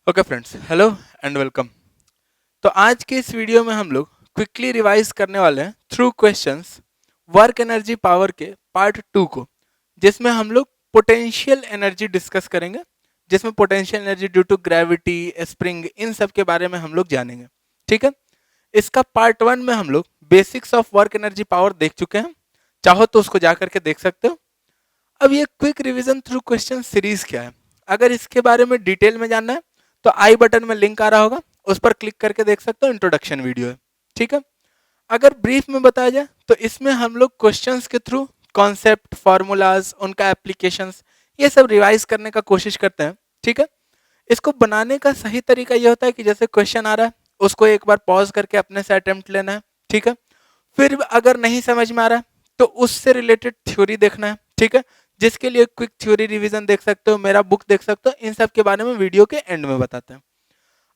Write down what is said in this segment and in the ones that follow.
Okay friends, hello and welcome. तो आज के इस वीडियो में हम लोग क्विकली रिवाइज करने वाले हैं through questions work energy power के पार्ट 2 को, जिसमें हम लोग पोटेंशियल एनर्जी डिस्कस करेंगे, जिसमें potential energy due to gravity, spring, इन सब के बारे में हम लोग जानेंगे। ठीक है। इसका पार्ट 1 में हम लोग basics of work energy power देख चुके हैं, चाहो तो उसको जा करके देख सकते हो। अब ये quick revision through question series क्या है, अगर इसके बारे में डिटेल में जानना है तो आई बटन में लिंक आ रहा होगा, उस पर क्लिक करके देख सकते हो, इंट्रोडक्शन वीडियो है। ठीक है। अगर ब्रीफ में बताया जाए तो इसमें हम लोग क्वेश्चंस के थ्रू कॉन्सेप्ट, फार्मूलाज, उनका एप्लीकेशंस, ये सब रिवाइज करने का कोशिश करते हैं। ठीक है। इसको बनाने का सही तरीका ये होता है कि जैसे क्वेश्चन आ रहा है उसको एक बार पॉज करके अपने से अटेम्प्ट लेना है। ठीक है। फिर अगर नहीं समझ में आ रहा है तो उससे रिलेटेड थ्योरी देखना है। ठीक है। जिसके लिए क्विक थ्योरी रिवीजन देख सकते हो, मेरा बुक देख सकते हो, इन सब के बारे में वीडियो के एंड में बताते हैं।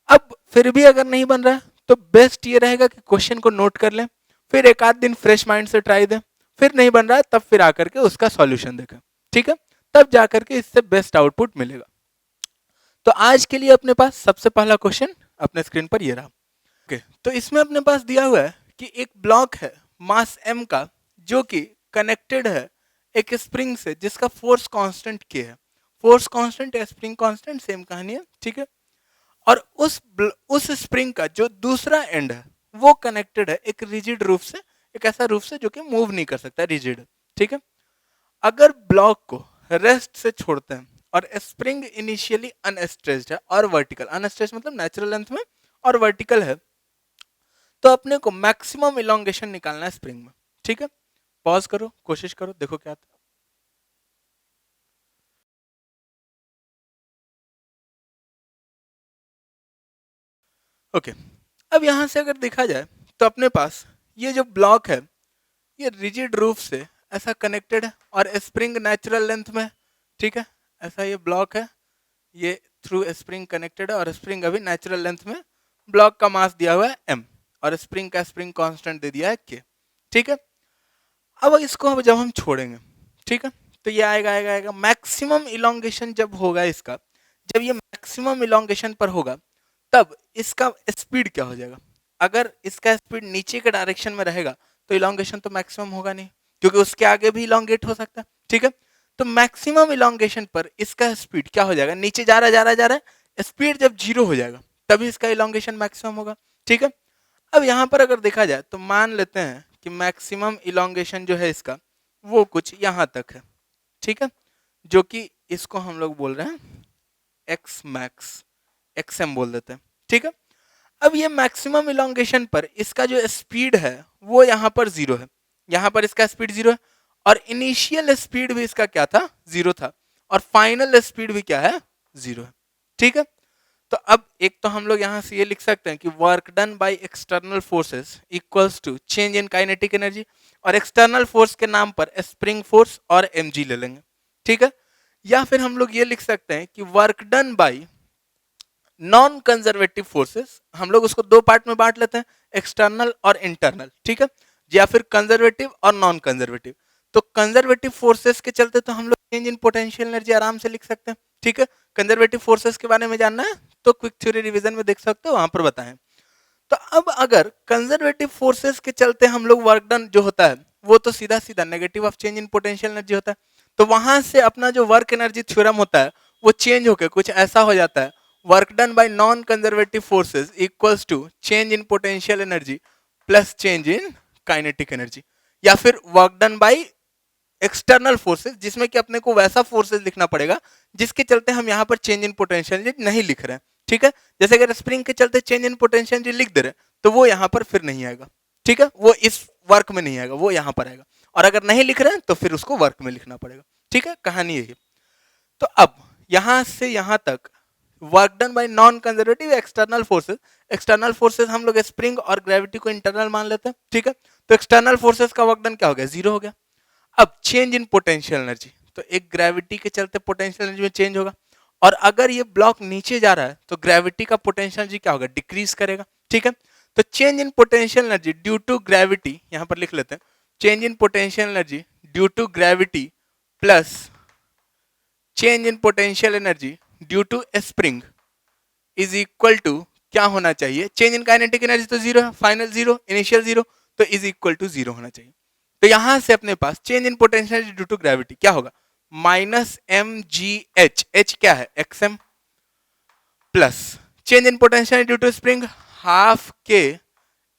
अब फिर भी अगर नहीं बन रहा है तो बेस्ट ये रहेगा कि क्वेश्चन को नोट कर लें, फिर एक आध दिन फ्रेश माइंड से ट्राई दें, फिर नहीं बन रहा है तब फिर आकर के उसका सॉल्यूशन देखें। ठीक है। तब जाकर के इससे बेस्ट आउटपुट मिलेगा। तो आज के लिए अपने पास सबसे पहला क्वेश्चन अपने स्क्रीन पर ये रहा। ओके, तो इसमें अपने पास दिया हुआ है कि एक ब्लॉक है मास m का, जो कि कनेक्टेड है एक स्प्रिंग से जिसका फोर्स कांस्टेंट k है। फोर्स कांस्टेंट या स्प्रिंग कांस्टेंट सेम कहानी है। ठीक है। और उस स्प्रिंग का जो दूसरा एंड है वो कनेक्टेड है एक रिजिड रूफ से, एक ऐसा रूफ से जो कि मूव नहीं कर सकता, रिजिड। ठीक है। अगर ब्लॉक को रेस्ट से छोड़ते हैं और स्प्रिंग इनिशियली अनस्ट्रेच्ड है और वर्टिकल, अनस्ट्रेच्ड मतलब नेचुरल लेंथ में और वर्टिकल है, तो अपने को मैक्सिमम इलोंगेशन निकालना है स्प्रिंग में। ठीक है। पॉज करो, कोशिश करो, देखो क्या आता है। ओके। अब यहां से अगर देखा जाए तो अपने पास ये जो ब्लॉक है ये रिजिड रूफ से ऐसा कनेक्टेड है और स्प्रिंग नेचुरल लेंथ में। ठीक है। ऐसा ये ब्लॉक है, ये थ्रू स्प्रिंग कनेक्टेड है और स्प्रिंग अभी नेचुरल लेंथ में। ब्लॉक का मास दिया हुआ है m और स्प्रिंग का स्प्रिंग कांस्टेंट दे दिया है k। ठीक है। अब इसको अब जब हम छोड़ेंगे, ठीक है, तो ये आएगा आएगा आएगा मैक्सिमम इलोंगेशन जब होगा इसका, जब ये मैक्सिमम इलोंगेशन पर होगा तब इसका स्पीड क्या हो जाएगा। अगर इसका स्पीड नीचे के डायरेक्शन में रहेगा तो इलोंगेशन तो मैक्सिमम होगा नहीं, क्योंकि उसके आगे भी इलोंगेट हो सकता है। ठीक है। तो मैक्सिमम इलोंगेशन पर इसका स्पीड क्या हो जाएगा, नीचे जा रहा है जा रहा है जा रहा है, स्पीड जब जीरो हो जाएगा तभी इसका इलोंगेशन मैक्सिमम होगा। ठीक है। अब यहाँ पर अगर देखा जाए तो मान लेते हैं कि मैक्सिमम इलोंगेशन जो है इसका वो कुछ यहाँ तक है। ठीक है। जो कि इसको हम लोग बोल रहे हैं एक्स मैक्स, एक्स एम बोल देते हैं। ठीक है। अब ये मैक्सिमम इलोंगेशन पर इसका जो स्पीड है वो यहाँ पर जीरो है, यहाँ पर इसका स्पीड जीरो है और इनिशियल स्पीड भी इसका क्या था, जीरो था, और फाइनल स्पीड भी क्या है, जीरो है। ठीक है। तो अब एक तो हम लोग यहां से ये लिख सकते हैं कि work done by external forces equals to change in kinetic energy, और एक्सटर्नल फोर्स के नाम पर स्प्रिंग फोर्स और mg ले लेंगे। ठीक है। या फिर हम लोग ये लिख सकते हैं कि work done by non conservative forces, हम लोग उसको दो पार्ट में बांट लेते हैं, एक्सटर्नल और इंटरनल। ठीक है। या फिर कंजर्वेटिव और नॉन कंजर्वेटिव। तो कंजर्वेटिव फोर्सेस के चलते तो हम लोग चेंज इन पोटेंशियल एनर्जी आराम से लिख सकते हैं। ठीक है। कंजर्वेटिव फोर्सेस के बारे में जानना है तो क्विक थ्योरी रिवीजन में देख सकते हो, वहां पर बताएं। तो अब अगर कंजर्वेटिव फोर्सेस के चलते हम लोग वर्क डन जो होता है वो तो सीधा सीधा negative of change in potential energy होता है, तो वहां से अपना जो वर्क एनर्जी थ्योरम होता है वो चेंज होकर कुछ ऐसा हो जाता है, work done by non conservative forces equals to change in potential energy plus change in kinetic energy. या फिर work done by external forces, जिसमें कि अपने को वैसा फोर्सेस लिखना पड़ेगा जिसके चलते हम यहाँ पर चेंज इन पोटेंशियल एनर्जी नहीं लिख रहे हैं। ठीक है। जैसे अगर स्प्रिंग के चलते चेंज इन पोटेंशियल एनर्जी लिख दे रहे हैं तो वो यहाँ पर फिर नहीं आएगा। ठीक है। वो इस वर्क में नहीं आएगा, वो यहाँ पर आएगा, और अगर नहीं लिख रहे हैं तो फिर उसको वर्क में लिखना पड़ेगा। ठीक है। कहानी यही। तो अब यहां से यहां तक work done by non conservative external forces, external forces हम लोग स्प्रिंग और ग्रेविटी को इंटरनल मान लेते हैं। ठीक है। तो एक्सटर्नल फोर्सेस का वर्क डन क्या हो गया, जीरो हो गया। अब चेंज इन पोटेंशियल एनर्जी, तो एक ग्रेविटी के चलते पोटेंशियल एनर्जी में चेंज होगा, और अगर ये ब्लॉक नीचे जा रहा है तो ग्रेविटी का पोटेंशियल एनर्जी क्या होगा, डिक्रीज करेगा। ठीक है। तो change in potential energy due to gravity, यहां पर लिख लेते हैं, change in potential energy due to gravity plus change in potential energy due to spring is equal to क्या होना चाहिए, चेंज इन काइनेटिक एनर्जी तो जीरो है, फाइनल जीरो, इनिशियल जीरो, तो इज इक्वल टू जीरो होना चाहिए। तो यहां से अपने पास change in potential energy due to gravity क्या होगा, minus M G H, H क्या है X M, plus change in potential due to spring half K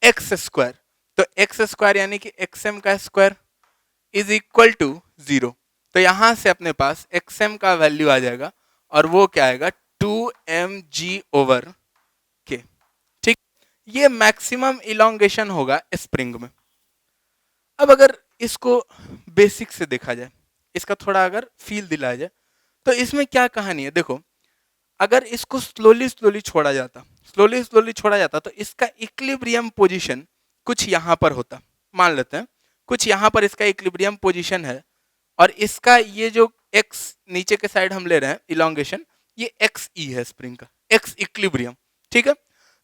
X square, तो एक्स स्क्वायर यानी कि एक्स एम का square is equal to zero. तो यहां से अपने पास एक्स एम का वैल्यू आ जाएगा और वो क्या आएगा, टू एम जी ओवर के। ठीक, ये मैक्सिमम इलोंगेशन होगा स्प्रिंग में। अब अगर इसको बेसिक से देखा जाए, इसका थोड़ा अगर फील दिलाया जाए, तो इसमें क्या कहानी है देखो, अगर इसको स्लोली स्लोली छोड़ा जाता, स्लोली स्लोली छोड़ा जाता, तो इसका इक्विलिब्रियम पोजीशन कुछ यहां पर होता, मान लेते हैं कुछ यहां पर इसका इक्विलिब्रियम पोजीशन है, और इसका ये जो एक्स नीचे के साइड हम ले रहे हैं इलोंगेशन, ये एक्स ई है स्प्रिंग का, एक्स इक्विलिब्रियम। ठीक है,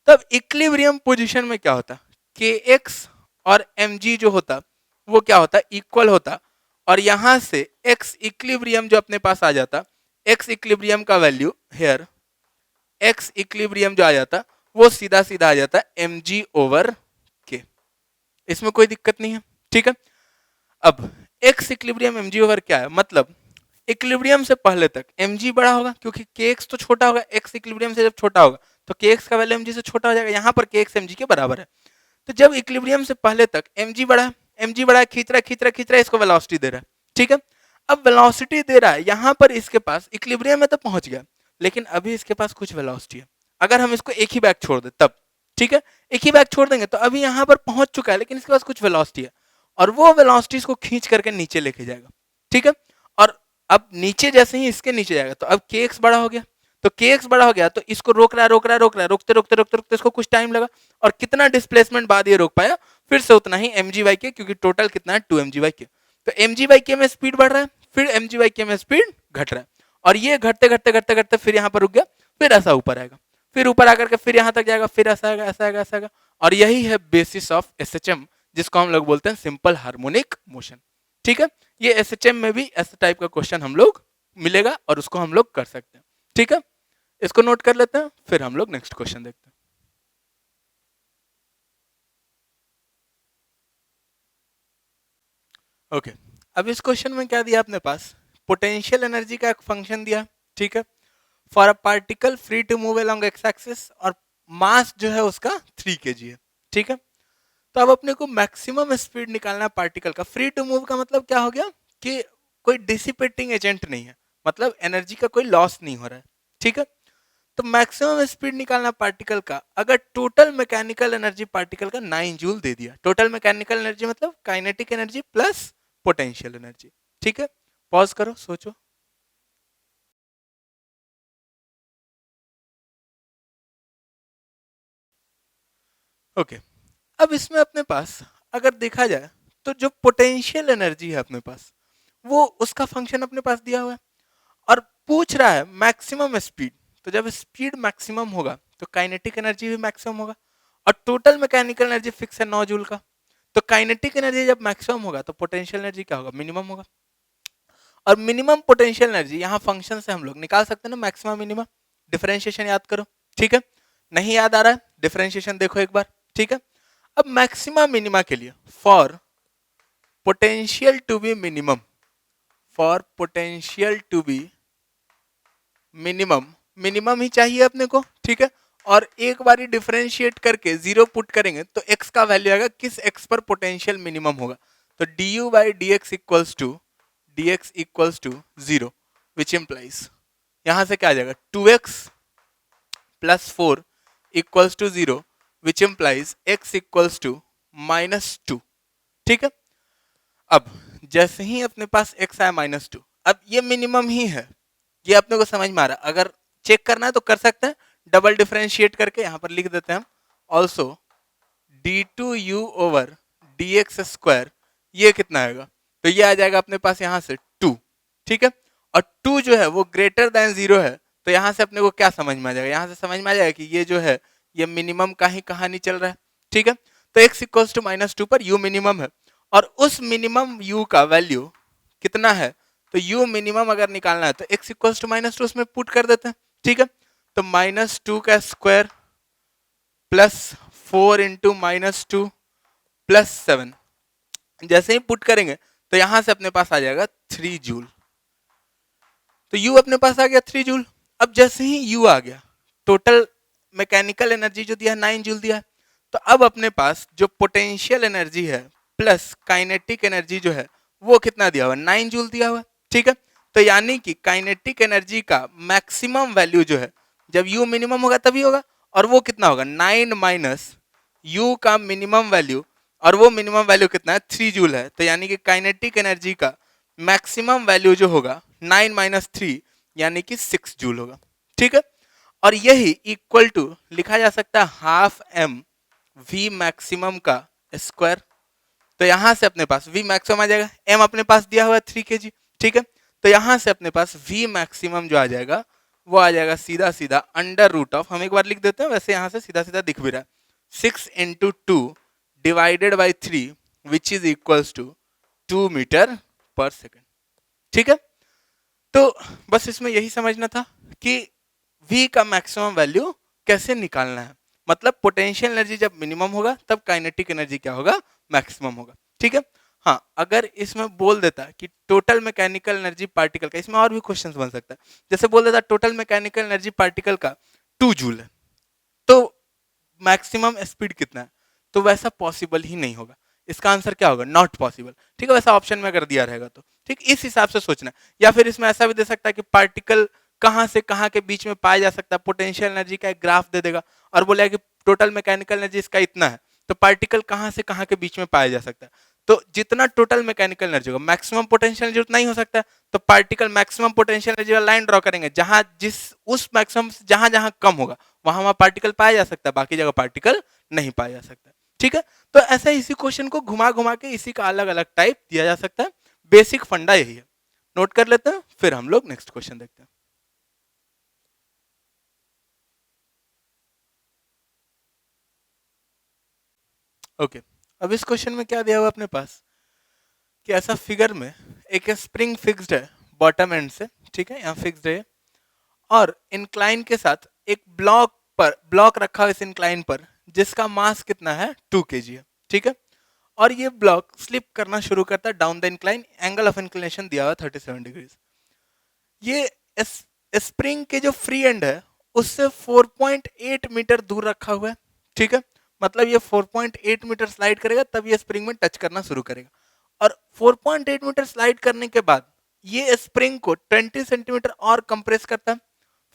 तब इक्विलिब्रियम पोजीशन में क्या होता, के एक्स और एम जी जो होता वो क्या होता, इक्वल होता, और यहां से एक्स इक्विलिब्रियम जो अपने पास आ जाता, एक्स इक्विलिब्रियम का वैल्यू हेयर, एक्स इक्विलिब्रियम जो आ जाता वो सीधा सीधा आ जाता एम जी ओवर के, इसमें कोई दिक्कत नहीं है। ठीक है, अब X equilibrium M G over क्या है, मतलब इक्विलिब्रियम से पहले तक एम जी बड़ा होगा, क्योंकि के एक्स तो छोटा होगा, एक्स इक्विलिब्रियम से जब छोटा होगा तो के एक्स का वैल्यू एम जी से छोटा हो जाएगा, यहाँ पर के एक्स एम जी के बराबर है। तो जब इक्विलिब्रियम से पहले तक एम जी बड़ा है, एम जी बड़ा है, खींच रहा है खींच रहा है खींच रहा है, इसको वेलोसिटी दे रहा है। ठीक है, अब वेलोसिटी दे रहा है, यहाँ पर इसके पास इक्विलिब्रियम में तो पहुंच गया, लेकिन अभी इसके पास कुछ वेलोसिटी है, अगर हम इसको एक ही बैग छोड़ दे तब, ठीक है, एक ही बैग छोड़ देंगे तो अभी यहाँ पर पहुंच चुका है, लेकिन इसके पास कुछ वेलोसिटी है, और वो वेलोसिटी इसको खींच करके नीचे लेके जाएगा। ठीक है, और अब नीचे जैसे ही इसके नीचे जाएगा तो अब के एक्स बड़ा हो गया, तो के एक्स बड़ा हो गया तो इसको रोक रहा है रोक रहा है रोक रहा है, रोकते रोकते रोकते रोकते इसको कुछ टाइम लगा, और कितना डिस्प्लेसमेंट बाद ये रोक पाया, फिर से उतना ही एम जी वाई के, क्योंकि टोटल कितना है टू एम जी वाई के, तो एम जी वाई के में स्पीड बढ़ रहा है, फिर एम जी वाई के में स्पीड घट रहा है, और ये घटते घटते घटते घटते फिर यहाँ पर रुक गया, फिर ऐसा ऊपर आएगा, फिर ऊपर आकर के फिर यहाँ तक जाएगा, फिर ऐसा आएगा ऐसा आएगा ऐसा आएगा, और यही है basis of S H M, जिसको हम लोग बोलते हैं सिंपल हार्मोनिक मोशन। ठीक है, ये एस एच एम में भी ऐसे टाइप का क्वेश्चन हम लोग मिलेगा और उसको हम लोग कर सकते हैं। ठीक है, इसको नोट कर लेते हैं, फिर हम लोग नेक्स्ट क्वेश्चन देखते हैं। ओके, अब इस क्वेश्चन में क्या दिया अपने पास, पोटेंशियल एनर्जी का एक फंक्शन दिया। ठीक है, for a particle free to move along X axis, और मास जो है उसका 3 kg है। ठीक है, तो अब अपने को मैक्सिमम स्पीड निकालना है पार्टिकल का, फ्री टू मूव का मतलब क्या हो गया कि कोई डिसिपेटिंग एजेंट नहीं है, मतलब एनर्जी का कोई लॉस नहीं हो रहा है। ठीक है, तो मैक्सिमम स्पीड निकालना पार्टिकल का, अगर टोटल मैकेनिकल एनर्जी पार्टिकल का 9 जूल दे दिया, टोटल मैकेनिकल एनर्जी मतलब kinetic energy plus potential energy. ठीक है, पॉज करो सोचो। ओके, अब इसमें अपने पास अगर देखा जाए तो जो पोटेंशियल एनर्जी है अपने पास, वो उसका फंक्शन अपने पास दिया हुआ है, और पूछ रहा है मैक्सिमम स्पीड, तो जब स्पीड मैक्सिमम होगा तो काइनेटिक एनर्जी भी मैक्सिमम होगा, और टोटल मैकेनिकल एनर्जी फिक्स है 9 जूल का, तो काइनेटिक एनर्जी जब मैक्सिमम होगा तो पोटेंशियल एनर्जी क्या होगा, मिनिमम होगा, और मिनिमम पोटेंशियल एनर्जी यहाँ फंक्शन से हम लोग निकाल सकते हैं ना, मैक्सिमम मिनिमम, डिफरेंशिएशन याद करो। ठीक है, नहीं याद आ रहा है, डिफरेंशिएशन देखो एक बार। ठीक है, अब मैक्सिमम मिनिमा के लिए for potential to be minimum, for potential to be minimum, minimum ही चाहिए अपने को। ठीक है, और एक बारी डिफरेंशिएट करके जीरो पुट करेंगे तो x का वैल्यू आएगा, किस x पर पोटेंशियल मिनिमम होगा, तो du by D X equals to zero, which implies यहां से क्या आ जाएगा 2x plus 4 equals to zero, which implies x equals to -2। ठीक है, अब जैसे ही अपने पास x आया -2, अब ये मिनिमम ही है, ये अपने को समझ में आ रहा है, अगर चेक करना है तो कर सकते हैं, डबल डिफरेंशिएट करके यहां पर लिख देते हैं हम, also d2u over D x square, ये कितना आएगा, तो ये आ जाएगा अपने पास यहां से 2। ठीक है, और 2 जो है वो ग्रेटर देन 0 है, तो यहां से अपने को क्या समझ में आ जाएगा, यहां से समझ में आ जाएगा कि ये जो है ये मिनिमम का ही कहानी चल रहा है। ठीक है, तो x इक्वल्स टू -2 पर u मिनिमम है, और उस मिनिमम u का वैल्यू कितना है, तो u मिनिमम अगर निकालना है तो x इक्वल्स टू -2 उसमें पुट कर देते हैं। ठीक है, तो -2 का स्क्वायर प्लस 4 इंटू -2 प्लस 7, जैसे ही पुट करेंगे तो यहां से अपने पास आ जाएगा 3 जूल। तो U अपने पास आ गया 3 जूल। अब जैसे ही U आ गया, टोटल मैकेनिकल एनर्जी जो दिया है 9 जूल दिया है। तो अब अपने पास जो पोटेंशियल एनर्जी है प्लस काइनेटिक एनर्जी जो है वो कितना दिया हुआ है, 9 जूल दिया हुआ है। ठीक है, तो यानी कि काइनेटिक एनर्जी का मैक्सिमम वैल्यू जो है जब U मिनिमम होगा तभी होगा, और वो कितना होगा 9 माइनस U का मिनिमम वैल्यू, और वो मिनिमम वैल्यू कितना है 3 जूल है। तो यानी कि काइनेटिक एनर्जी का मैक्सिमम वैल्यू जो होगा 9 माइनस 3 यानी कि 6 जूल होगा। ठीक है, और यही इक्वल टू लिखा जा सकता है हाफ एम वी मैक्सिमम का स्क्वायर। तो यहां से अपने पास वी मैक्सिमम आ जाएगा, एम अपने पास दिया हुआ है 3 kg। ठीक है, तो यहां से अपने पास वी मैक्सिमम जो आ जाएगा वो आ जाएगा सीधा सीधा अंडर रूट ऑफ, हम एक बार लिख देते हैं, वैसे यहां से सीधा सीधा दिख भी रहा है, 6 into 2 divided by 3 which is equals to 2 metre पर सेकेंड। ठीक है, तो बस इसमें यही समझना था कि V का मैक्सिमम वैल्यू कैसे निकालना है, मतलब पोटेंशियल एनर्जी जब मिनिमम होगा तब काइनेटिक एनर्जी क्या होगा, मैक्सिमम होगा। ठीक है, हाँ अगर इसमें बोल देता कि टोटल मैकेनिकल एनर्जी पार्टिकल का, इसमें और भी क्वेश्चन बन सकता है, जैसे बोल देता टोटल मैकेनिकल एनर्जी पार्टिकल का 2 जूल है, तो मैक्सिमम स्पीड कितना है, तो वैसा पॉसिबल ही नहीं होगा। इसका आंसर क्या होगा, नॉट पॉसिबल। ठीक है, वैसा ऑप्शन में अगर दिया रहेगा तो ठीक, इस हिसाब से सोचना। या फिर इसमें ऐसा भी दे सकता है कि पार्टिकल कहां से कहां के बीच में पाया जा सकता है, पोटेंशियल एनर्जी का एक ग्राफ दे देगा और बोलेगा कि टोटल मैकेनिकल एनर्जी इसका इतना है, तो पार्टिकल कहां से कहां के बीच में पाया जा सकता है। तो जितना टोटल मैकेनिकल एनर्जी होगा मैक्सिमम पोटेंशियल एनर्जी उतना ही हो सकता है, तो पार्टिकल मैक्सिमम पोटेंशियल एनर्जी वाला लाइन ड्रॉ करेंगे, जहां जिस उस मैक्सिमम जहां जहां कम होगा वहां वहां पार्टिकल पाया जा सकता है, बाकी जगह पार्टिकल नहीं पाया जा सकता। ठीक है, तो ऐसा इसी क्वेश्चन को घुमा घुमा के इसी का अलग अलग टाइप दिया जा सकता है, बेसिक फंडा यही है। नोट कर लेते हैं, फिर हम लोग नेक्स्ट क्वेश्चन देखते हैं। ओके, अब इस क्वेश्चन में क्या दिया हुआ अपने पास कि ऐसा फिगर में एक स्प्रिंग फिक्स्ड है बॉटम एंड से, ठीक है, यहाँ फिक्स्ड है, और इंक्लाइन के साथ एक ब्लॉक रखा हुआ इस इंक्लाइन पर जिसका मास कितना है 2 kg है। ठीक है, और ये ब्लॉक स्लिप करना शुरू करता है down the incline, angle of inclination दिया हुआ 37 डिग्रीज। ये स्प्रिंग के जो फ्री एंड है उससे 4.8 मीटर दूर रखा हुआ है। ठीक है, मतलब ये 4.8 मीटर स्लाइड करेगा तब ये स्प्रिंग में टच करना शुरू करेगा, और 4.8 मीटर स्लाइड करने के बाद ये स्प्रिंग को 20 सेंटीमीटर और कंप्रेस करता है,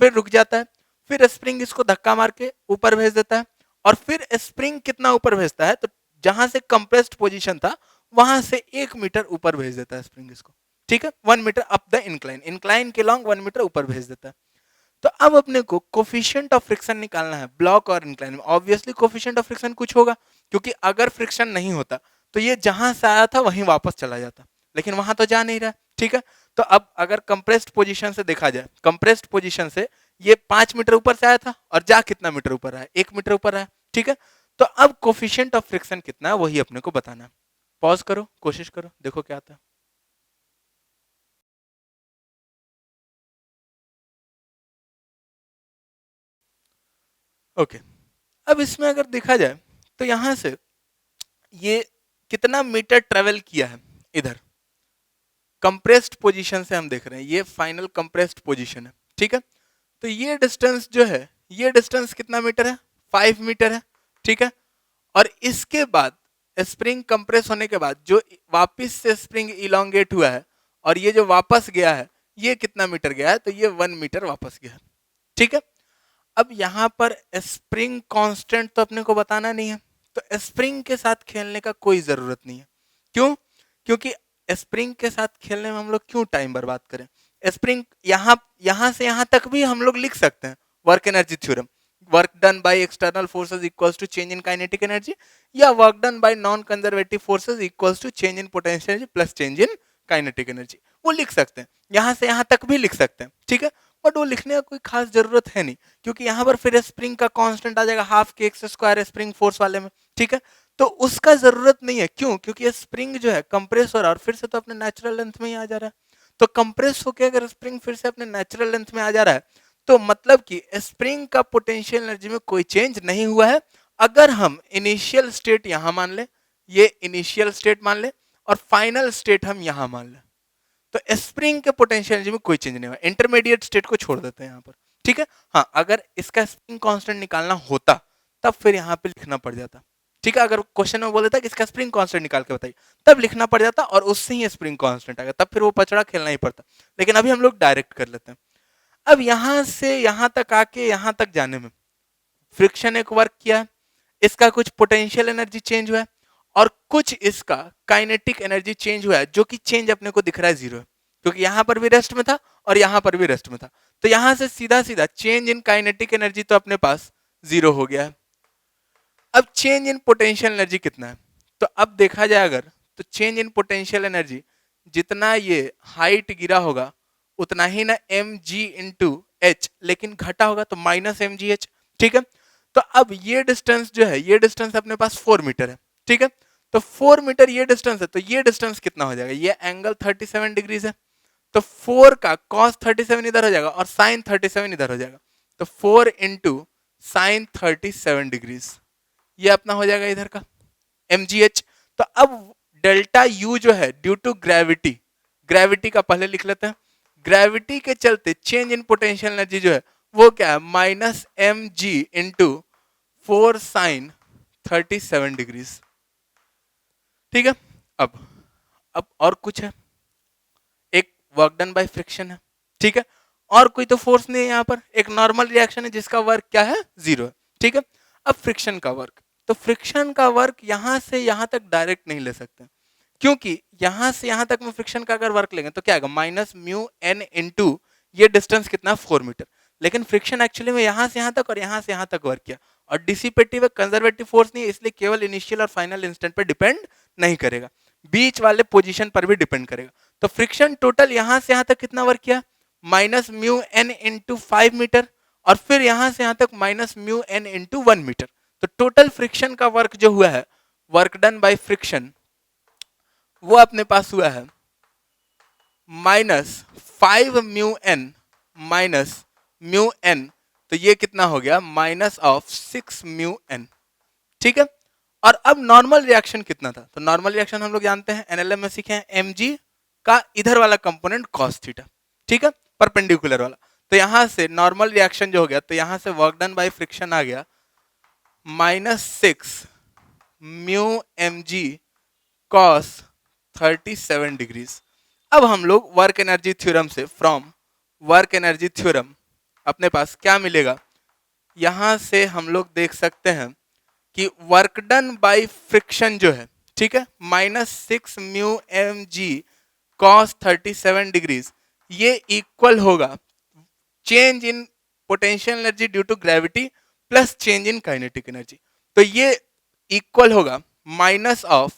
फिर रुक जाता है, फिर स्प्रिंग इसको धक्का मार के ऊपर भेज देता है, और फिर स्प्रिंग कितना ऊपर भेजता है, तो जहां से कंप्रेस्ड पोजीशन था वहां से 1 मीटर ऊपर भेज देता है स्प्रिंग इसको। ठीक है, 1 metre up the incline, incline के लॉन्ग 1 मीटर ऊपर भेज देता है। तो अब अपने को कोफिशिएंट ऑफ फ्रिक्शन निकालना है ब्लॉक और इंक्लाइन में। ऑब्वियसली कोफिशिएंट ऑफ फ्रिक्शन कुछ होगा, क्योंकि अगर फ्रिक्शन नहीं होता तो ये जहां से आया था वहीं वापस चला जाता, लेकिन वहां तो जा नहीं रहा। ठीक है, तो अब अगर कंप्रेस्ड पोजीशन से देखा जाए, कंप्रेस्ड पोजीशन से ये 5 मीटर ऊपर से आया था और जा कितना मीटर ऊपर आया, 1 मीटर ऊपर आया। ठीक है, तो अब कोफिशिएंट ऑफ फ्रिक्शन कितना है वही अपने को बताना है। पॉज करो, कोशिश करो, देखो क्या आता है। ओके, अब इसमें अगर देखा जाए तो यहां से ये कितना मीटर ट्रेवल किया है, इधर कंप्रेस्ड पोजीशन से हम देख रहे हैं, ये फाइनल कंप्रेस्ड पोजीशन है। ठीक है, तो ये डिस्टेंस जो है, ये डिस्टेंस कितना मीटर है, 5 मीटर है। ठीक है, और इसके बाद स्प्रिंग कंप्रेस होने के बाद जो वापस से स्प्रिंग इलोंगेट हुआ है और ये जो वापस गया है ये कितना मीटर गया है, तो ये 1 मीटर वापस गया है। ठीक है, अब यहां पर स्प्रिंग कांस्टेंट तो अपने को बताना नहीं है, तो स्प्रिंग के साथ खेलने का कोई जरूरत नहीं है। क्यों, क्योंकि स्प्रिंग के साथ खेलने में हम लोग क्यों टाइम बर्बाद करें। स्प्रिंग यहां से यहां तक भी हम लोग लिख सकते हैं work energy theorem, work done by external forces equals to change in kinetic energy, या work done by non conservative forces equals to change in potential energy plus change in kinetic energy, वो लिख सकते हैं, यहां से यहां तक भी लिख सकते हैं। ठीक है, बट वो लिखने का कोई खास जरूरत है नहीं, क्योंकि यहाँ पर फिर स्प्रिंग का कांस्टेंट आ जाएगा half K X square spring force वाले में। ठीक है, तो उसका जरूरत नहीं है। क्यों, क्योंकि स्प्रिंग जो है कंप्रेस हो रहा है और फिर से तो अपने नेचुरल लेंथ में ही आ जा रहा है, तो कंप्रेस होकर अगर स्प्रिंग फिर से अपने नेचुरल लेंथ में आ जा रहा है तो मतलब कि स्प्रिंग का पोटेंशियल एनर्जी में कोई चेंज नहीं हुआ है। अगर हम इनिशियल स्टेट यहां मान ले, ये इनिशियल स्टेट मान ले, और फाइनल स्टेट हम यहां मान ले, तो स्प्रिंग के पोटेंशियल एनर्जी में कोई चेंज नहीं हुआ। इंटरमीडिएट स्टेट को छोड़ देते हैं यहाँ पर, ठीक है। हाँ, अगर इसका स्प्रिंग कांस्टेंट निकालना होता तब फिर यहाँ पे लिखना पड़ जाता, ठीक है। अगर क्वेश्चन में बोल देता कि इसका स्प्रिंग कांस्टेंट निकाल के बताइए, तब लिखना पड़ जाता और उससे ही स्प्रिंग कांस्टेंट आएगा, तब फिर वो पचड़ा खेलना ही पड़ता। लेकिन अभी हम लोग डायरेक्ट कर लेते हैं। अब यहां से यहां तक आके यहां तक जाने में फ्रिक्शन एक वर्क किया है, इसका कुछ पोटेंशियल एनर्जी चेंज हुआ है और कुछ इसका काइनेटिक एनर्जी चेंज हुआ है, जो कि चेंज अपने को दिख रहा है जीरो है, क्योंकि यहां पर भी रेस्ट में था और यहां पर भी रेस्ट में था। तो यहां से सीधा सीधा चेंज इन काइनेटिक एनर्जी तो अपने पास जीरो हो गया है। अब चेंज इन पोटेंशियल एनर्जी कितना है, तो अब देखा जाए अगर, तो चेंज इन पोटेंशियल एनर्जी जितना ये हाइट गिरा होगा उतना ही ना एम जी इंटू एच, लेकिन घटा होगा तो माइनस एम जी एच, ठीक है। तो अब ये डिस्टेंस जो है, ये डिस्टेंस अपने पास 4 मीटर है, ठीक है। तो 4 मीटर ये डिस्टेंस है, तो ये डिस्टेंस कितना हो जाएगा, ये एंगल 37 डिग्रीज है, तो 4 का कॉस 37 इधर हो जाएगा और साइन 37 इधर हो जाएगा, तो 4 इंटू साइन 37 डिग्रीज, ये अपना हो जाएगा इधर का mgh। तो अब डेल्टा u जो है ड्यू टू ग्रेविटी, ग्रेविटी का पहले लिख लेते हैं, ग्रेविटी के चलते चेंज इन पोटेंशियल एनर्जी जो है वो क्या है, minus M G into 4 sin 37 degrees, ठीक है। अब और कुछ है, एक वर्क डन बाय फ्रिक्शन है, ठीक है, और कोई तो फोर्स नहीं है यहाँ पर, एक नॉर्मल रिएक्शन है जिसका वर्क क्या है, जीरो है, ठीक है। अब फ्रिक्शन का वर्क, तो फ्रिक्शन का वर्क यहां से यहां तक डायरेक्ट नहीं ले सकते, क्योंकि यहां से यहां तक में फ्रिक्शन का अगर वर्क लेंगे तो क्या आएगा, माइनस म्यू एन इंटू ये डिस्टेंस कितना 4 मीटर, लेकिन फ्रिक्शन एक्चुअली में यहां से यहां तक और यहां से यहां तक वर्क किया, और डिसिपेटिव कंजर्वेटिव फोर्स नहीं है, इसलिए केवल इनिशियल और फाइनल इंस्टेंट पर डिपेंड नहीं करेगा, बीच वाले पोजीशन पर भी डिपेंड करेगा। तो फ्रिक्शन टोटल यहां से यहां तक कितना वर्क किया, minus mu N into 5 metre, और फिर यहां से यहां तक minus mu N into 1 metre. तो टोटल फ्रिक्शन का वर्क जो हुआ है, वर्क डन बाय फ्रिक्शन, वो अपने पास हुआ है -5 mu N minus mu N, तो ये कितना हो गया, -6 म्यू एन, ठीक है। और अब नॉर्मल रिएक्शन कितना था, तो नॉर्मल रिएक्शन हम लोग जानते हैं, एनएलएम में सीखे हैं, mg का इधर वाला कंपोनेंट cos थीटा, ठीक है, परपेंडिकुलर वाला। तो यहां से नॉर्मल रिएक्शन जो हो गया, तो यहां से वर्क डन बाय फ्रिक्शन आ गया -6 म्यू mg cos 37 डिग्रीज। अब हम लोग वर्क एनर्जी थ्योरम से, फ्रॉम वर्क एनर्जी थ्योरम अपने पास क्या मिलेगा, यहां से हम लोग देख सकते हैं कि वर्क डन बाय फ्रिक्शन जो है, ठीक है, -6 म्यू mg cos 37 डिग्रीज, ये इक्वल होगा change in potential energy due to gravity plus change in kinetic energy. तो ये इक्वल होगा minus of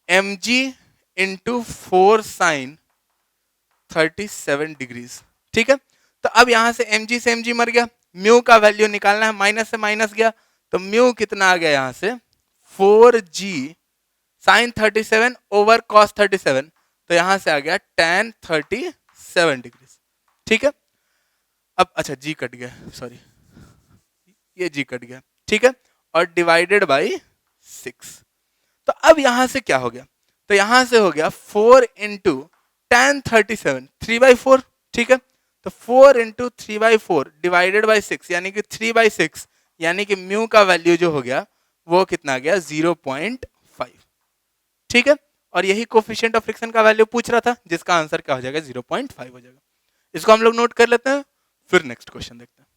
mg into 4 sin 37 degrees, ठीक है। तो अब यहां से mg से mg मर गया, म्यू का वैल्यू निकालना है, माइनस से माइनस गया, तो म्यू कितना आ गया यहां से 4g sin 37 ओवर cos 37, तो यहां से आ गया tan 37 डिग्रीज, ठीक है। अब अच्छा जी कट गया, सॉरी, ये जी कट गया, ठीक है, और डिवाइडेड बाई 6। तो अब यहां से क्या हो गया, तो यहां से हो गया 4 इंटू tan 37 3/4, ठीक है। तो 4 इंटू 3/4 डिवाइडेड बाई 6, यानी कि 3/6, यानी कि म्यू का वैल्यू जो हो गया वो कितना आ गया 0.5, ठीक है। और यही कोफिशिएंट ऑफ फ्रिक्शन का वैल्यू पूछ रहा था, जिसका आंसर क्या हो जाएगा 0.5 हो जाएगा। इसको हम लोग नोट कर लेते हैं, फिर नेक्स्ट क्वेश्चन देखते हैं।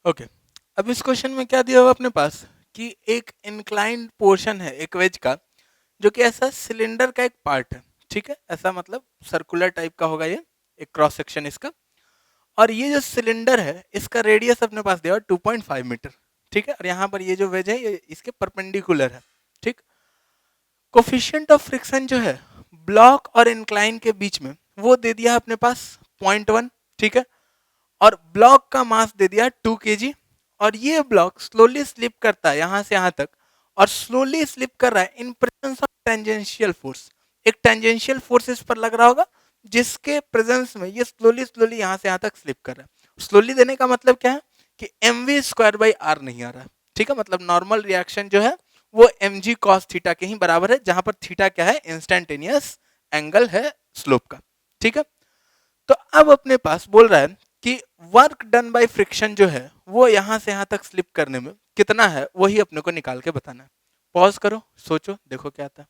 ओके, अब इस क्वेश्चन में क्या दिया हुआ अपने पास कि एक इंक्लाइंड पोर्शन है एक वेज का, जो कि ऐसा सिलेंडर का एक पार्ट है, ठीक है, ऐसा मतलब सर्कुलर टाइप का होगा, ये एक क्रॉस सेक्शन इसका, और ये जो सिलेंडर है इसका रेडियस अपने पास दिया हुआ 2.5 मीटर, ठीक है, और यहाँ पर ये जो वेज है ये इसके परपेंडिकुलर है, ठीक। कोफिशिएंट ऑफ फ्रिक्शन जो है ब्लॉक और इंक्लाइन के बीच में वो दे दिया अपने पास 0.1, ठीक है, और ब्लॉक का मास दे दिया 2 kg, और ये ब्लॉक स्लोली स्लिप करता है यहां से यहां तक, और स्लोली स्लिप कर रहा है in presence of tangential force, एक टेंजेंशियल फोर्स इस पर लग रहा होगा, जिसके प्रेजेंस में ये स्लोली स्लोली यहाँ से यहाँ तक स्लिप कर रहा है। स्लोली देने का मतलब क्या है कि mv²/r नहीं आ रहा है, ठीक है, मतलब नॉर्मल रिएक्शन जो है वो mg cos थीटा के ही बराबर है, जहां पर थीटा क्या है, इंस्टेंटेनियस एंगल है स्लोप का, ठीक है। तो अब अपने पास बोल रहा है कि वर्क डन बाय फ्रिक्शन जो है वो यहां से यहां तक स्लिप करने में कितना है, वही अपने को निकाल के बताना है। पॉज करो, सोचो, देखो क्या आता है।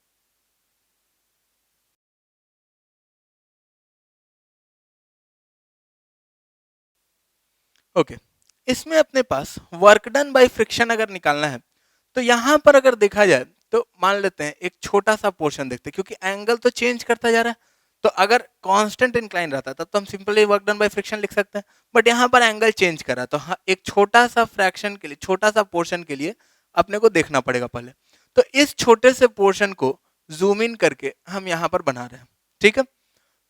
ओके, इसमें अपने पास वर्क डन बाय फ्रिक्शन अगर निकालना है तो यहां पर अगर देखा जाए तो मान लेते हैं एक छोटा सा पोर्शन देखते हैं, क्योंकि एंगल तो चेंज करता जा रहा है। तो अगर कांस्टेंट इंक्लाइन रहता तब तो हम simply work done by friction लिख सकते हैं, बट यहाँ पर एंगल चेंज कर रहा है, तो हाँ, एक छोटा सा फ्रैक्शन के लिए, छोटा सा पोर्शन के लिए अपने को देखना पड़ेगा पहले। तो इस छोटे से पोर्शन को जूम इन करके हम यहाँ पर बना रहे हैं, ठीक है।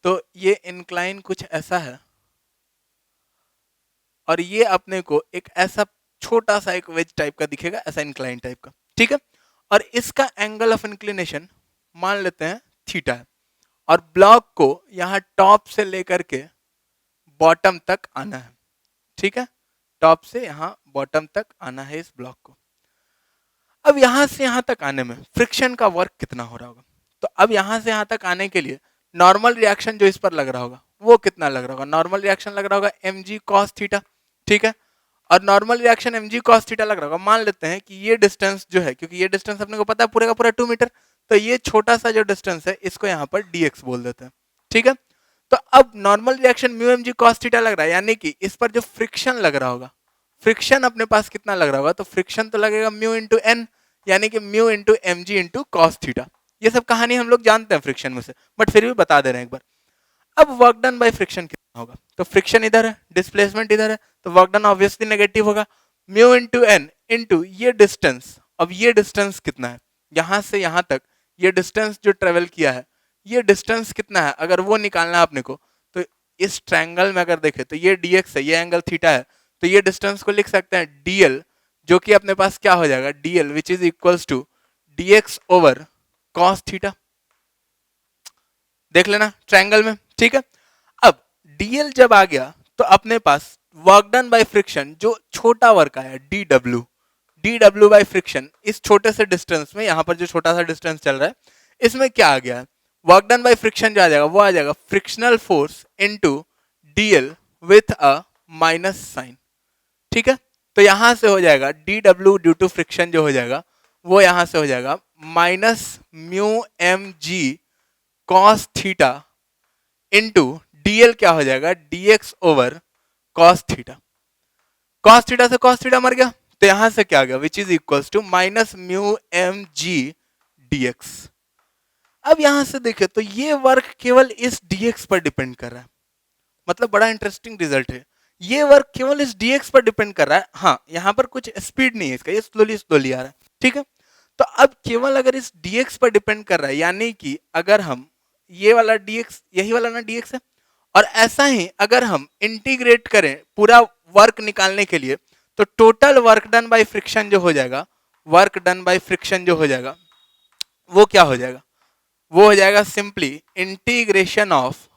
तो ये इंक्लाइन कुछ ऐसा है और ये अपने को एक ऐसा छोटा सा एक वेज टाइप का दिखेगा, ऐसा इंक्लाइन टाइप का, ठीक है। और इसका एंगल ऑफ इंक्लिनेशन मान लेते हैं थीटा है, और ब्लॉक को यहां टॉप से लेकर के बॉटम तक आना है, ठीक है, टॉप से यहां बॉटम तक आना है इस ब्लॉक को। अब यहां से यहां तक आने में फ्रिक्शन का वर्क कितना हो रहा होगा, तो अब यहां से यहां तक आने के लिए नॉर्मल रिएक्शन जो इस पर लग रहा होगा वो कितना लग रहा होगा, नॉर्मल रिएक्शन लग रहा होगा mg cos थीटा, ठीक है। और normal reaction mg cos theta लग रहा होगा, मान लेते हैं कि ये डिस्टेंस जो है, क्योंकि ये डिस्टेंस अपने को पता है पूरे का पूरा 2 मीटर, तो ये छोटा सा जो डिस्टेंस है इसको यहाँ पर dx बोल देते हैं, ठीक है। तो अब normal reaction mu mg cos theta लग रहा है, यानी कि इस पर जो फ्रिक्शन लग रहा होगा, फ्रिक्शन अपने पास कितना लग रहा होगा, तो फ्रिक्शन तो लगेगा म्यू इंटू एन, यानी कि mu into M G into cos theta. ये सब कहानी हम लोग जानते हैं फ्रिक्शन में से, बट फिर भी बता दे रहे हैं एक बार। अब वर्क डन बाय फ्रिक्शन कितना होगा, तो फ्रिक्शन इधर है, डिस्प्लेसमेंट इधर है, तो वर्क डन ऑब्वियसली नेगेटिव होगा, म्यू इंटू एन इंटू ये डिस्टेंस। अब ये डिस्टेंस कितना है, यहां से यहां तक ये डिस्टेंस जो ट्रेवल किया है, ये डिस्टेंस कितना है, अगर वो निकालना है अपने को, तो इस ट्रायंगल में अगर देखें तो ये dx है, ये एंगल थीटा है, तो ये डिस्टेंस को लिख सकते हैं dl, जो कि अपने पास क्या हो जाएगा, dl which is equals to dx over cos theta. देख लेना ट्रायंगल में, ठीक है। अब dl जब आ गया तो अपने पास वर्क डन बाय फ्रिक्शन जो छोटा वर्क आया dw बाय फ्रिक्शन, इस छोटे से डिस्टेंस में, यहां पर जो छोटा सा डिस्टेंस चल रहा है इसमें क्या आ गया है, वर्क डन बाय फ्रिक्शन जो आ जाएगा वो आ जाएगा frictional force into dl with a minus sign, ठीक है। तो यहां से हो जाएगा dw ड्यू टू फ्रिक्शन जो हो जाएगा वो यहां से हो जाएगा minus mu M G cos theta into dl क्या हो जाएगा dx over cos theta. cos theta से cos थीटा मर गया, तो यहां से क्या आ गया, which is equals to minus mu M G dx। अब यहां से देखें तो ये वर्क केवल इस dx पर डिपेंड कर रहा है, मतलब बड़ा इंटरेस्टिंग रिजल्ट है, ये वर्क केवल इस dx पर डिपेंड कर रहा है। हाँ, यहां पर कुछ स्पीड नहीं है इसका, ये स्लोली स्लोली आ रहा है, ठीक है। तो अब केवल अगर इस dx पर डिपेंड कर रहा है, यानी कि अगर हम ये वाला dx, यही वाला ना dx है, और ऐसा ही अगर हम इंटीग्रेट करें पूरा वर्क निकालने के लिए, तो total work done by friction जो हो जाएगा, वर्क डन बाय फ्रिक्शन जो हो जाएगा वो क्या हो जाएगा, वो हो जाएगा simply integration of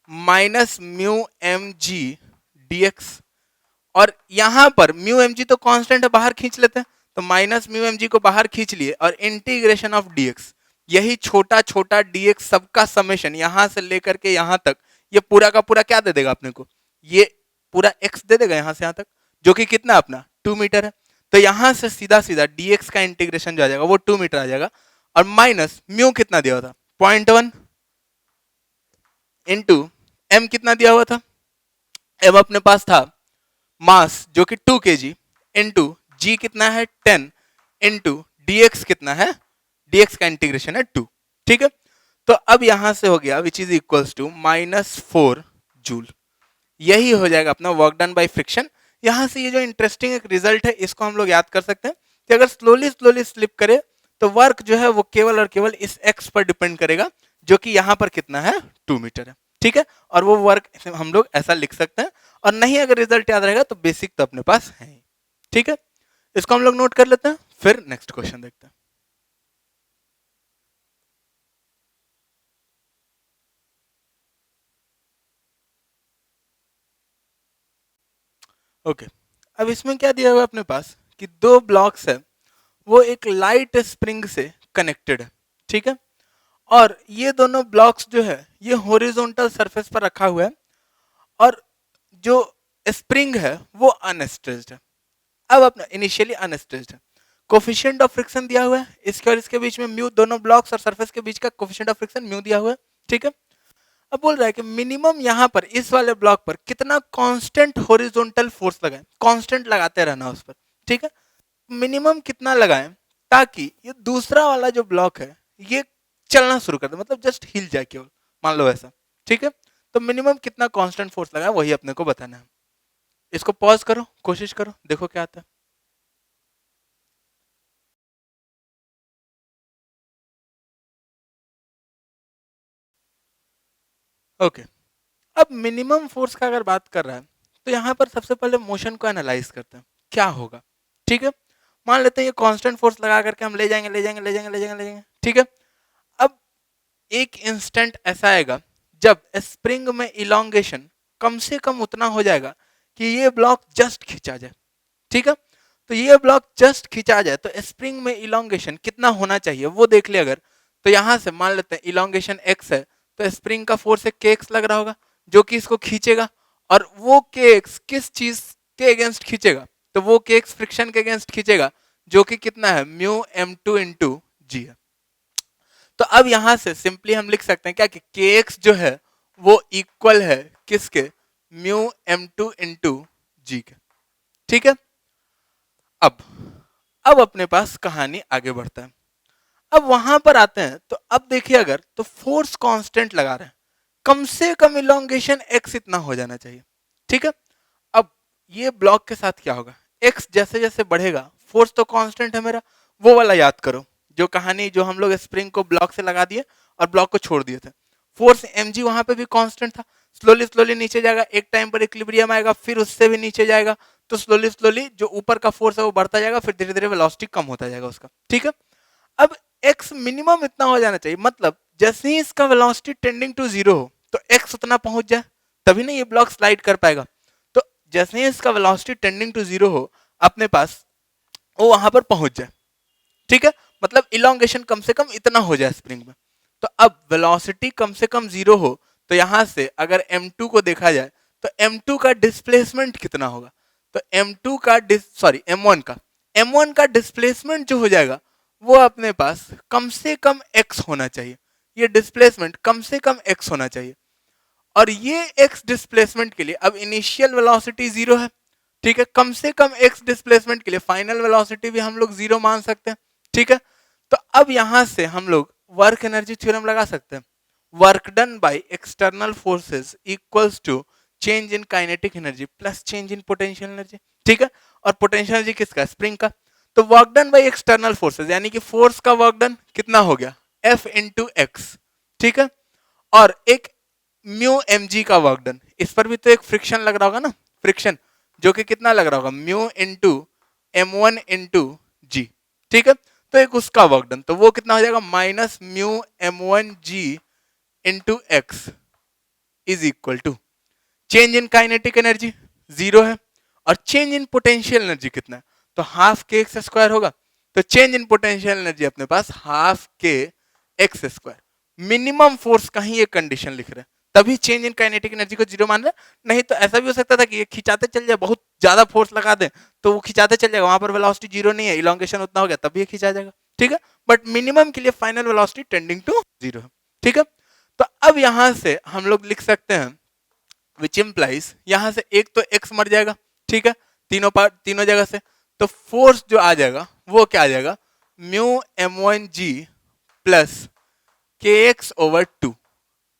minus mu M G dx। और यहां पर म्यू एम जी तो कांस्टेंट है, बाहर खींच लेते हैं, तो माइनस म्यू एम जी को बाहर खींच लिए और इंटीग्रेशन ऑफ dx, यही छोटा छोटा dx सबका समेशन यहां से लेकर के यहां तक, ये पूरा का पूरा क्या दे देगा अपने को, ये पूरा x दे देगा यहां से यहां तक, जो कि कितना अपना 2 मीटर है। तो यहां से सीधा सीधा dx का इंटीग्रेशन जो आ जाएगा वो 2 मीटर आ जाएगा, और माइनस म्यू कितना दिया हुआ था 0.1 इंटू एम कितना दिया हुआ था, एम अपने पास था मास जो कि 2 kg इंटू जी कितना है 10 इंटू dx कितना है, dx का इंटीग्रेशन है 2, ठीक है। तो अब यहां से हो गया which is equals to -4 joule, यही हो जाएगा अपना वर्क डन बाय फ्रिक्शन। यहां से ये जो इंटरेस्टिंग एक रिजल्ट है इसको हम लोग याद कर सकते हैं कि अगर स्लोली स्लोली स्लिप करे तो वर्क जो है वो केवल और केवल इस x पर डिपेंड करेगा, जो कि यहां पर कितना है 2 मीटर है, ठीक है। और वो वर्क हम लोग ऐसा लिख सकते हैं, और नहीं अगर रिजल्ट याद रहेगा तो बेसिक तो अपने पास है ही, ठीक है। इसको हम लोग नोट कर लेते हैं, फिर नेक्स्ट क्वेश्चन देखते हैं। ओके, अब इसमें क्या दिया हुआ है अपने पास कि दो ब्लॉक्स है, वो एक लाइट स्प्रिंग से कनेक्टेड है, ठीक है। और ये दोनों ब्लॉक्स जो है ये हॉरिजॉन्टल सरफेस पर रखा हुआ है, और जो स्प्रिंग है वो अनस्ट्रेच्ड है। अब अपना इनिशियली अनस्ट्रेच्ड है, कोफिशिएंट ऑफ फ्रिक्शन दिया हुआ है इसके और इसके बीच में म्यू, दोनों ब्लॉक्स और सरफेस के बीच का कोफिशिएंट ऑफ फ्रिक्शन म्यू दिया हुआ है, ठीक है। अब बोल रहा है कि मिनिमम यहाँ पर इस वाले ब्लॉक पर कितना कांस्टेंट हॉरिजॉन्टल फोर्स लगाएं, कांस्टेंट लगाते रहना उस पर, ठीक है। मिनिमम कितना लगाएं ताकि ये दूसरा वाला जो ब्लॉक है ये चलना शुरू कर दे, मतलब जस्ट हिल जाए केवल, मान लो ऐसा, ठीक है। तो मिनिमम कितना कांस्टेंट फोर्स लगाएं वही अपने को बताना है। इसको पॉज करो, कोशिश करो, देखो क्या आता है। ओके, अब मिनिमम फोर्स का अगर बात कर रहा है तो यहाँ पर सबसे पहले मोशन को एनालाइज करते हैं क्या होगा, ठीक है। मान लेते हैं ये कांस्टेंट फोर्स लगा करके हम ले जाएंगे ले जाएंगे ले जाएंगे ले जाएंगे ले जाएंगे, ठीक है। अब एक इंस्टेंट ऐसा आएगा जब स्प्रिंग में इलोंगेशन कम से कम उतना हो जाएगा कि ये ब्लॉक जस्ट खिंचा जाए, ठीक है। तो ये ब्लॉक जस्ट खिंचा जाए तो स्प्रिंग में इलोंगेशन कितना होना चाहिए वो देख ले अगर, तो यहां से मान लेते हैं इलोंगेशन एक्स है, तो स्प्रिंग का फोर्स है के एक्स लग रहा होगा जो कि इसको खींचेगा, और वो के एक्स किस चीज के अगेंस्ट खींचेगा, तो वो के एक्स फ्रिक्शन के अगेंस्ट खींचेगा जो कि कितना है म्यू एम टू इंटू जी है। तो अब यहां से सिंपली हम लिख सकते हैं क्या कि के एक्स जो है वो इक्वल है किसके, म्यू एम टू इंटू जी के, ठीक है। अब अब अपने पास कहानी आगे बढ़ता है। अब वहां पर आते हैं तो अब देखिए अगर तो फोर्स कांस्टेंट लगा रहे हैं, कम से कम इलोंगेशन एक्स इतना हो जाना चाहिए, ठीक है। अब ये ब्लॉक के साथ क्या होगा, एक्स जैसे जैसे बढ़ेगा फोर्स तो कांस्टेंट है मेरा, वो वाला याद करो जो कहानी जो हम लोग स्प्रिंग को ब्लॉक से लगा दिए और ब्लॉक को छोड़ दिए थे, फोर्स एम जी वहां पे भी कांस्टेंट था, स्लोली स्लोली नीचे जाएगा, एक टाइम पर इक्विलिब्रियम आएगा, फिर उससे भी नीचे जाएगा, तो स्लोली स्लोली जो ऊपर का फोर्स है वो बढ़ता जाएगा, फिर धीरे धीरे वेलोसिटी कम होता जाएगा उसका, ठीक है। अब x मिनिमम इतना हो जाना चाहिए, मतलब जैसे ही इसका वेलोसिटी टेंडिंग टू जीरो हो तो x उतना पहुंच जाए, तभी ना ये ब्लॉक स्लाइड कर पाएगा। तो जैसे ही इसका वेलोसिटी टेंडिंग टू जीरो हो अपने पास वो वहां पर पहुंच जाए, ठीक है। मतलब इलोंगेशन कम से कम इतना हो जाए स्प्रिंग में। तो अब वेलोसिटी कम से कम जीरो हो तो यहां से अगर m2 को देखा जाए तो m2 का डिस्प्लेसमेंट कितना होगा, तो m2 का सॉरी m1 का डिस्प्लेसमेंट जो हो जाएगा वो अपने पास कम से कम x होना चाहिए, ये डिस्प्लेसमेंट कम से कम x होना चाहिए। और ये x डिस्प्लेसमेंट के लिए अब इनिशियल वेलोसिटी जीरो है, ठीक है, कम से कम x डिस्प्लेसमेंट के लिए फाइनल वेलोसिटी भी हम लोग जीरो मान सकते हैं, ठीक है। तो अब यहां से हम लोग वर्क एनर्जी थ्योरम लगा सकते हैं, work done by external forces equals to change in kinetic energy plus change in potential energy, ठीक है। और पोटेंशियल एनर्जी किसका, स्प्रिंग का। तो work done by external forces यानी कि फोर्स का वर्क डन कितना हो गया F इंटू एक्स, ठीक है। और एक म्यू एम जी का वर्क डन, इस पर भी तो एक फ्रिक्शन लग रहा होगा ना, फ्रिक्शन जो कि कितना लग रहा होगा mu into M one into G, ठीक है। तो एक उसका वर्क डन तो वो कितना हो जाएगा minus mu M one G into X is equal to change in kinetic energy zero है, और चेंज इन पोटेंशियल एनर्जी कितना है, तो हाफ के एक्स स्क्वायर होगा। तो चेंज इन पोटेंशियल एनर्जी अपने पास half K X square. Minimum force का ही एक कंडीशन लिख रहे हैं तभी चेंज इन काइनेटिक एनर्जी को जीरो मान रहे हैं। नहीं तो ऐसा भी हो सकता था कि ये खिंचाते चल जाए, बहुत ज्यादा फोर्स लगा दे तो वो खिंचाते चल जाएगा, वहां पर वेलोसिटी जीरो नहीं है, इलोंगेशन उतना हो गया तब ये खिंचा जाएगा, ठीक है। बट मिनिमम के लिए final velocity tending to zero है, ठीक है। तो अब यहां से हम लोग लिख सकते हैं विच इम्प्लाइज यहां से एक तो x मर जाएगा, ठीक है, तीनों पार्ट तीनों जगह से। तो फोर्स जो आ जाएगा वो क्या आ जाएगा mu M one G plus K x over to.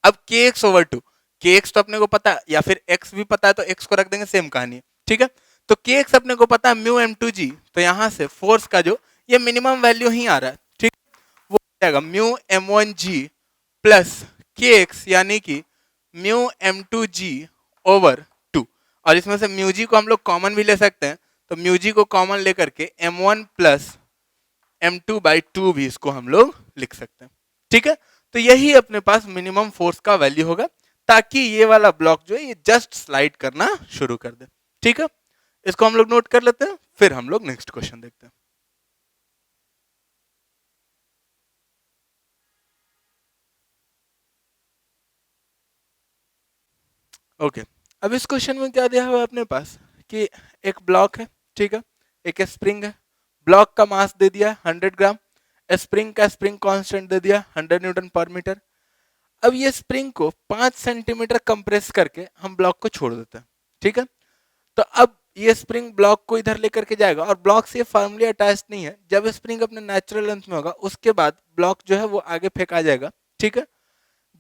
अब के एक्स ओवर टू, के एक्स तो अपने को पता है या फिर एक्स भी पता है तो एक्स को रख देंगे, सेम कहानी है, ठीक है। तो के एक्स अपने को पता है म्यू एम टू जी, तो यहां से फोर्स का जो ये मिनिमम वैल्यू ही आ रहा है, ठीक, वो आ जाएगा mu M one G plus K X यानी कि mu M two G over two. और इसमें से म्यू जी को हम लोग कॉमन भी ले सकते हैं, तो म्यू जी को कॉमन लेकर के M one plus M two by two भी इसको हम लोग लिख सकते हैं, ठीक है। तो यही अपने पास मिनिमम फोर्स का वैल्यू होगा ताकि ये वाला ब्लॉक जो है ये जस्ट स्लाइड करना शुरू कर दे, ठीक है। इसको हम लोग नोट कर लेते हैं, फिर हम लोग नेक्स्ट क्वेश्चन देखते हैं। ओके, अब इस क्वेश्चन में क्या दिया हुआ है अपने पास कि एक ब्लॉक है, ठीक है, एक स्प्रिंग है, ब्लॉक का मास दे दिया 100 ग्राम, स्प्रिंग का स्प्रिंग कांस्टेंट दे दिया 100 न्यूटन पर मीटर। अब ये स्प्रिंग को 5 सेंटीमीटर कंप्रेस करके हम ब्लॉक को छोड़ देते हैं, ठीक है। तो अब ये स्प्रिंग ब्लॉक को इधर लेकर के जाएगा और ब्लॉक से फर्मली अटैच नहीं है। जब स्प्रिंग अपने नेचुरल लेंथ में होगा उसके बाद ब्लॉक जो है वो आगे फेंका जाएगा, ठीक है।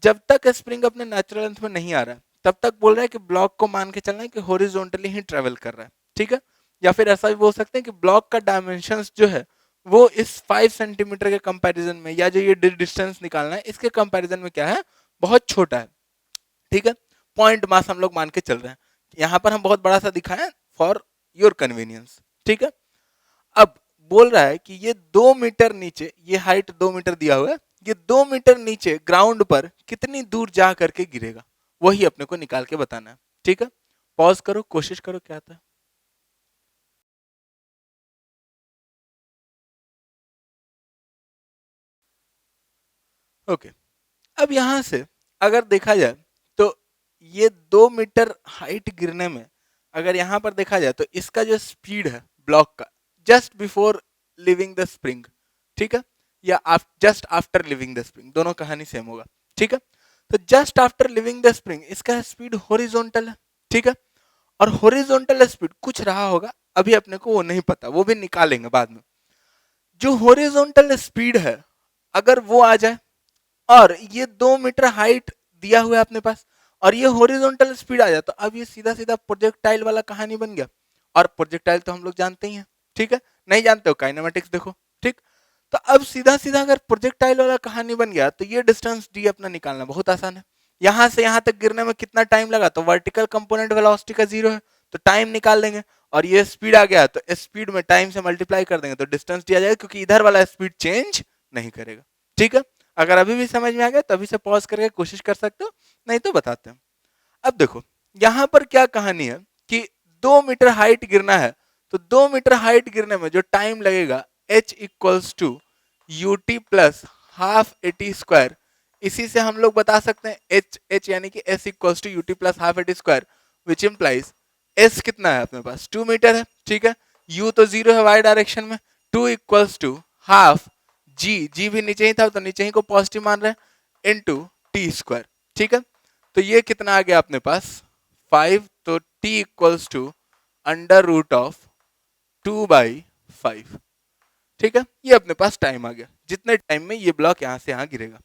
जब तक स्प्रिंग अपने नेचुरल लेंथ में नहीं आ रहा है तब तक बोल रहा है कि ब्लॉक को मान के चलना है कि हॉरिजॉन्टली ही ट्रेवल कर रहा है, ठीक है। या फिर ऐसा भी बोल सकते हैं कि ब्लॉक का डायमेंशंस जो है वो इस 5 सेंटीमीटर के कंपैरिजन में, या जो ये डिस्टेंस निकालना है इसके कंपैरिजन में क्या है, बहुत छोटा है, ठीक है। पॉइंट मास हम लोग मान के चल रहे हैं, यहां पर हम बहुत बड़ा सा दिखाएं फॉर योर कन्वीनियंस, ठीक है। अब बोल रहा है कि ये 2 मीटर नीचे, ये हाइट 2 मीटर दिया हुआ है, ये 2 मीटर नीचे ग्राउंड पर कितनी दूर जा करके गिरेगा, वही अपने को निकाल के बताना है, ठीक है। पॉज करो, कोशिश करो क्या आता है। ओके, अब यहां से अगर देखा जाए तो ये 2 मीटर हाइट गिरने में अगर यहां पर देखा जाए तो इसका जो स्पीड है ब्लॉक का just before living the spring, ठीक है, या just after living the spring, दोनों कहानी सेम होगा, ठीक है। तो just after living the spring इसका स्पीड हॉरिजॉन्टल है, ठीक है। और हॉरिजॉन्टल स्पीड कुछ रहा होगा, अभी अपने को वो नहीं पता, वो भी निकालेंगे बाद में। जो हॉरिजॉन्टल स्पीड है अगर वो आ जाए और ये 2 मीटर हाइट दिया हुआ है अपने पास और ये हॉरिजॉन्टल स्पीड आ जाए तो अब ये सीधा सीधा प्रोजेक्टाइल वाला कहानी बन गया। और प्रोजेक्टाइल तो हम लोग जानते ही हैं, ठीक है। नहीं जानते हो काइनेमेटिक्स देखो, ठीक। तो अब सीधा सीधा अगर प्रोजेक्टाइल वाला कहानी बन गया तो ये डिस्टेंस डी अपना निकालना बहुत आसान है। यहां से यहां तक गिरने में कितना टाइम लगा, तो वर्टिकल कंपोनेंट वेलोसिटी का 0 है तो टाइम निकाल देंगे, और ये स्पीड आ गया तो स्पीड में टाइम से मल्टीप्लाई कर देंगे तो डिस्टेंस दिया जाएगा, क्योंकि इधर वाला स्पीड चेंज नहीं करेगा, ठीक है। अगर अभी भी समझ में आ गया तो अभी से पॉज करके कोशिश कर सकते हो, नहीं तो बताते हैं। अब देखो यहां पर क्या कहानी है कि 2 मीटर हाइट गिरना है, तो 2 मीटर हाइट गिरने में जो टाइम लगेगा h equals to U T plus half A T square. इसी से हम लोग बता सकते हैं एच यानी कि S equals to U T plus half A T square, which implies S कितना है अपने पास 2 मीटर है, ठीक है। यू तो 0 है वाई डायरेक्शन में, 2 इक्वल्स टू हाफ जी, जी भी नीचे ही था तो नीचे ही को पॉजिटिव मान रहे हैं, इनटू टी स्क्वायर, ठीक है। तो ये कितना आ गया अपने पास 5, तो T equals to under root of 2/5, ठीक है। ये अपने पास टाइम आ गया, जितने टाइम में ये ब्लॉक यहां से यहां गिरेगा।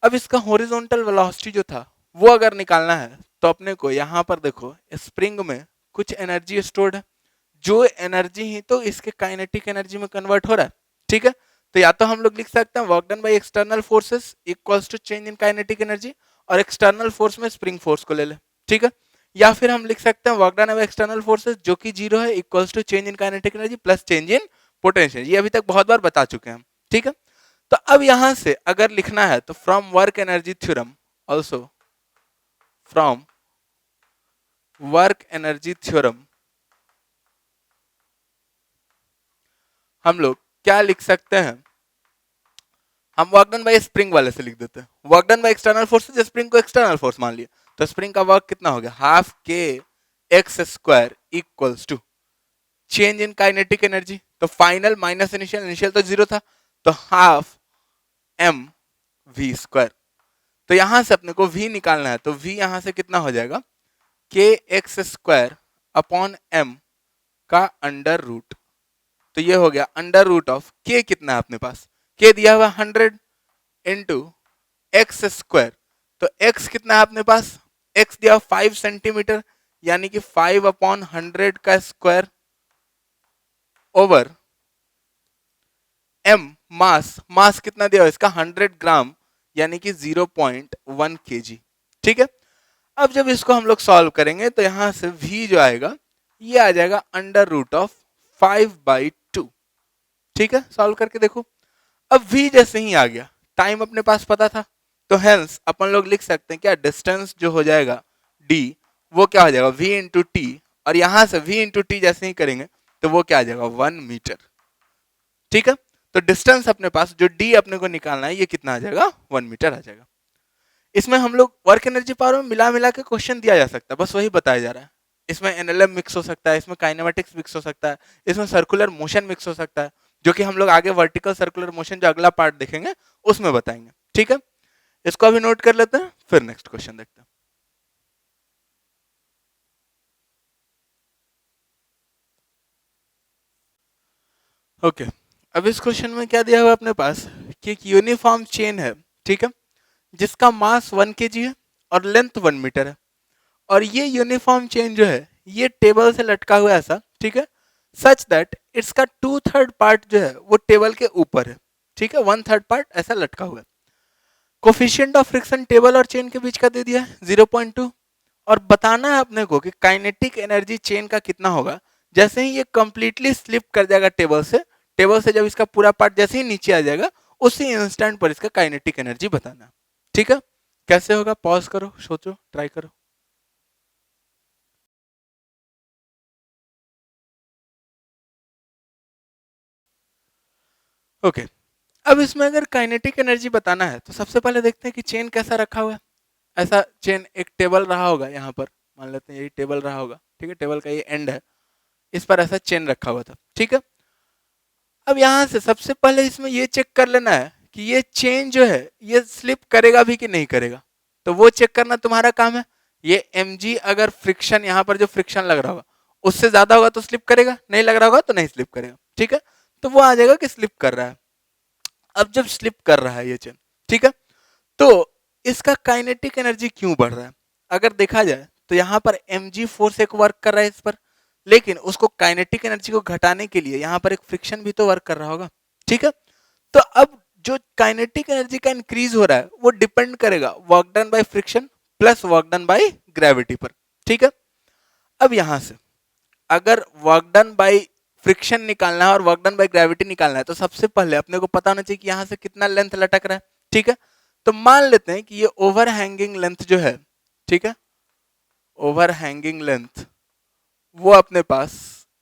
अब इसका हॉरिजॉन्टल वेलोसिटी जो था वो अगर निकालना है तो अपने को यहां पर देखो स्प्रिंग में कुछ एनर्जी स्टोर्ड है, जो एनर्जी ही तो इसके काइनेटिक एनर्जी में कन्वर्ट हो रहा है, ठीक है। तो या तो हम लोग लिख सकते हैं work done by external forces equals to change in kinetic energy, और एक्सटर्नल फोर्स में स्प्रिंग फोर्स को ले ले, ठीक है। या फिर हम लिख सकते हैं work done by external forces जो कि 0 है equals to change in kinetic energy plus change in potential, ये अभी तक बहुत बार बता चुके हैं हम, ठीक है। तो अब यहां से अगर लिखना है तो from work energy theorem, also from work energy theorem हम लोग क्या लिख सकते हैं, हम वर्क डन बाय स्प्रिंग वाले से लिख देते हैं। Work done by external force, spring को एक्सटर्नल फोर्स मान लिया तो स्प्रिंग का वर्क कितना हो गया half K X square equals to change in kinetic energy, तो फाइनल माइनस इनिशियल, इनिशियल तो 0 था तो हाफ एम वी स्क्वायर। तो यहां से अपने को v निकालना है तो v यहां से कितना हो जाएगा के एक्स स्क्वायर अपॉन एम का अंडर रूट, तो ये हो गया अंडर रूट ऑफ के, कितना है अपने पास के दिया हुआ 100 इंटू एक्स स्क्वायर, तो x कितना है अपने पास, x दिया 5 सेंटीमीटर यानी कि 5/100 का स्क्वायर ओवर m मास, मास कितना दिया इसका 100 ग्राम यानी कि 0.1 kg, ठीक है। अब जब इसको हम लोग सॉल्व करेंगे तो यहां से v जो आएगा ये आ जाएगा अंडर रूट ऑफ 5/2, ठीक है। सॉल्व करके देखो, अब v जैसे ही आ गया, टाइम अपने पास पता था तो हेंस अपन लोग लिख सकते हैं क्या डिस्टेंस जो हो जाएगा d वो क्या हो जाएगा v इंटू टी और यहां से v इंटू टी जैसे ही करेंगे तो वो क्या आ जाएगा 1 मीटर। ठीक है, तो डिस्टेंस अपने पास जो d अपने को निकालना है ये कितना आ जाएगा 1 मीटर आ जाएगा। इसमें हम लोग वर्क एनर्जी पावर में मिला मिला के क्वेश्चन दिया जा सकता है, बस वही बताया जा रहा है। इसमें एनएलएम मिक्स हो सकता है, इसमें काइनेमेटिक्स मिक्स हो सकता है, इसमें सर्कुलर मोशन मिक्स हो सकता है, जो कि हम लोग आगे वर्टिकल सर्कुलर मोशन जो अगला पार्ट देखेंगे उसमें बताएंगे। ठीक है, इसको अभी नोट कर लेते हैं, फिर नेक्स्ट क्वेश्चन देखते हैं। ओके, अब इस क्वेश्चन में क्या दिया हुआ है अपने पास कि एक यूनिफॉर्म चेन है, ठीक है, जिसका मास 1 kg है और लेंथ 1 मीटर है, और ये यूनिफॉर्म चेन जो है ये टेबल से लटका हुआ है ऐसा, ठीक है, सच दैट इसका 2/3 पार्ट जो है वो टेबल के ऊपर है, ठीक है, 1/3 पार्ट ऐसा लटका हुआ है। कोफिशिएंट ऑफ फ्रिक्शन टेबल और चेन के बीच का दे दिया है 0.2, और बताना है अपने को कि काइनेटिक एनर्जी चेन का कितना होगा जैसे ही ये कंप्लीटली स्लिप कर जाएगा टेबल से। टेबल से जब इसका पूरा पार्ट जैसे ही नीचे आ जाएगा उसी इंस्टेंट पर इसका काइनेटिक एनर्जी बताना। ठीक है, कैसे होगा, पॉज करो, सोचो, ट्राई करो। ओके, अब इसमें अगर काइनेटिक एनर्जी बताना है तो सबसे पहले देखते हैं कि चेन कैसा रखा हुआ है। ऐसा चेन एक टेबल रहा होगा यहाँ पर, मान लेते हैं यही टेबल रहा होगा, ठीक है, टेबल का ये एंड है, इस पर ऐसा चेन रखा हुआ था। ठीक है, अब यहाँ से सबसे पहले इसमें ये चेक कर लेना है कि ये चेन जो है ये स्लिप करेगा भी कि नहीं करेगा, तो वो चेक करना तुम्हारा काम है। ये mg अगर फ्रिक्शन यहाँ पर जो फ्रिक्शन लग रहा होगा उससे ज्यादा होगा तो स्लिप करेगा, नहीं लग रहा होगा तो नहीं स्लिप करेगा। ठीक है, तो वो आ जाएगा कि स्लिप कर रहा है। अब जब स्लिप कर रहा है ये चेन, ठीक है, तो इसका काइनेटिक एनर्जी क्यों बढ़ रहा है? अगर देखा जाए तो यहाँ पर mg फोर्स एक वर्क कर रहा है इस पर, लेकिन उसको काइनेटिक एनर्जी को घटाने के लिए यहाँ पर एक फ्रिक्शन भी तो वर्क कर रहा होगा। ठीक है, तो अब जो काइनेटिक एनर्जी का इंक्रीज हो रहा है वो डिपेंड करेगा work done by friction plus work done by gravity पर। ठीक है, अब यहां से अगर वर्क डन बाय फ्रिक्शन निकालना है और वर्क डन बाय ग्रेविटी निकालना है तो सबसे पहले अपने को पता होना चाहिए कि यहां से कितना लेंथ लटक रहा है। ठीक है, तो मान लेते हैं कि ये ओवर हैंगिंग लेंथ जो है, ठीक है, ओवर हैंगिंग लेंथ वो अपने पास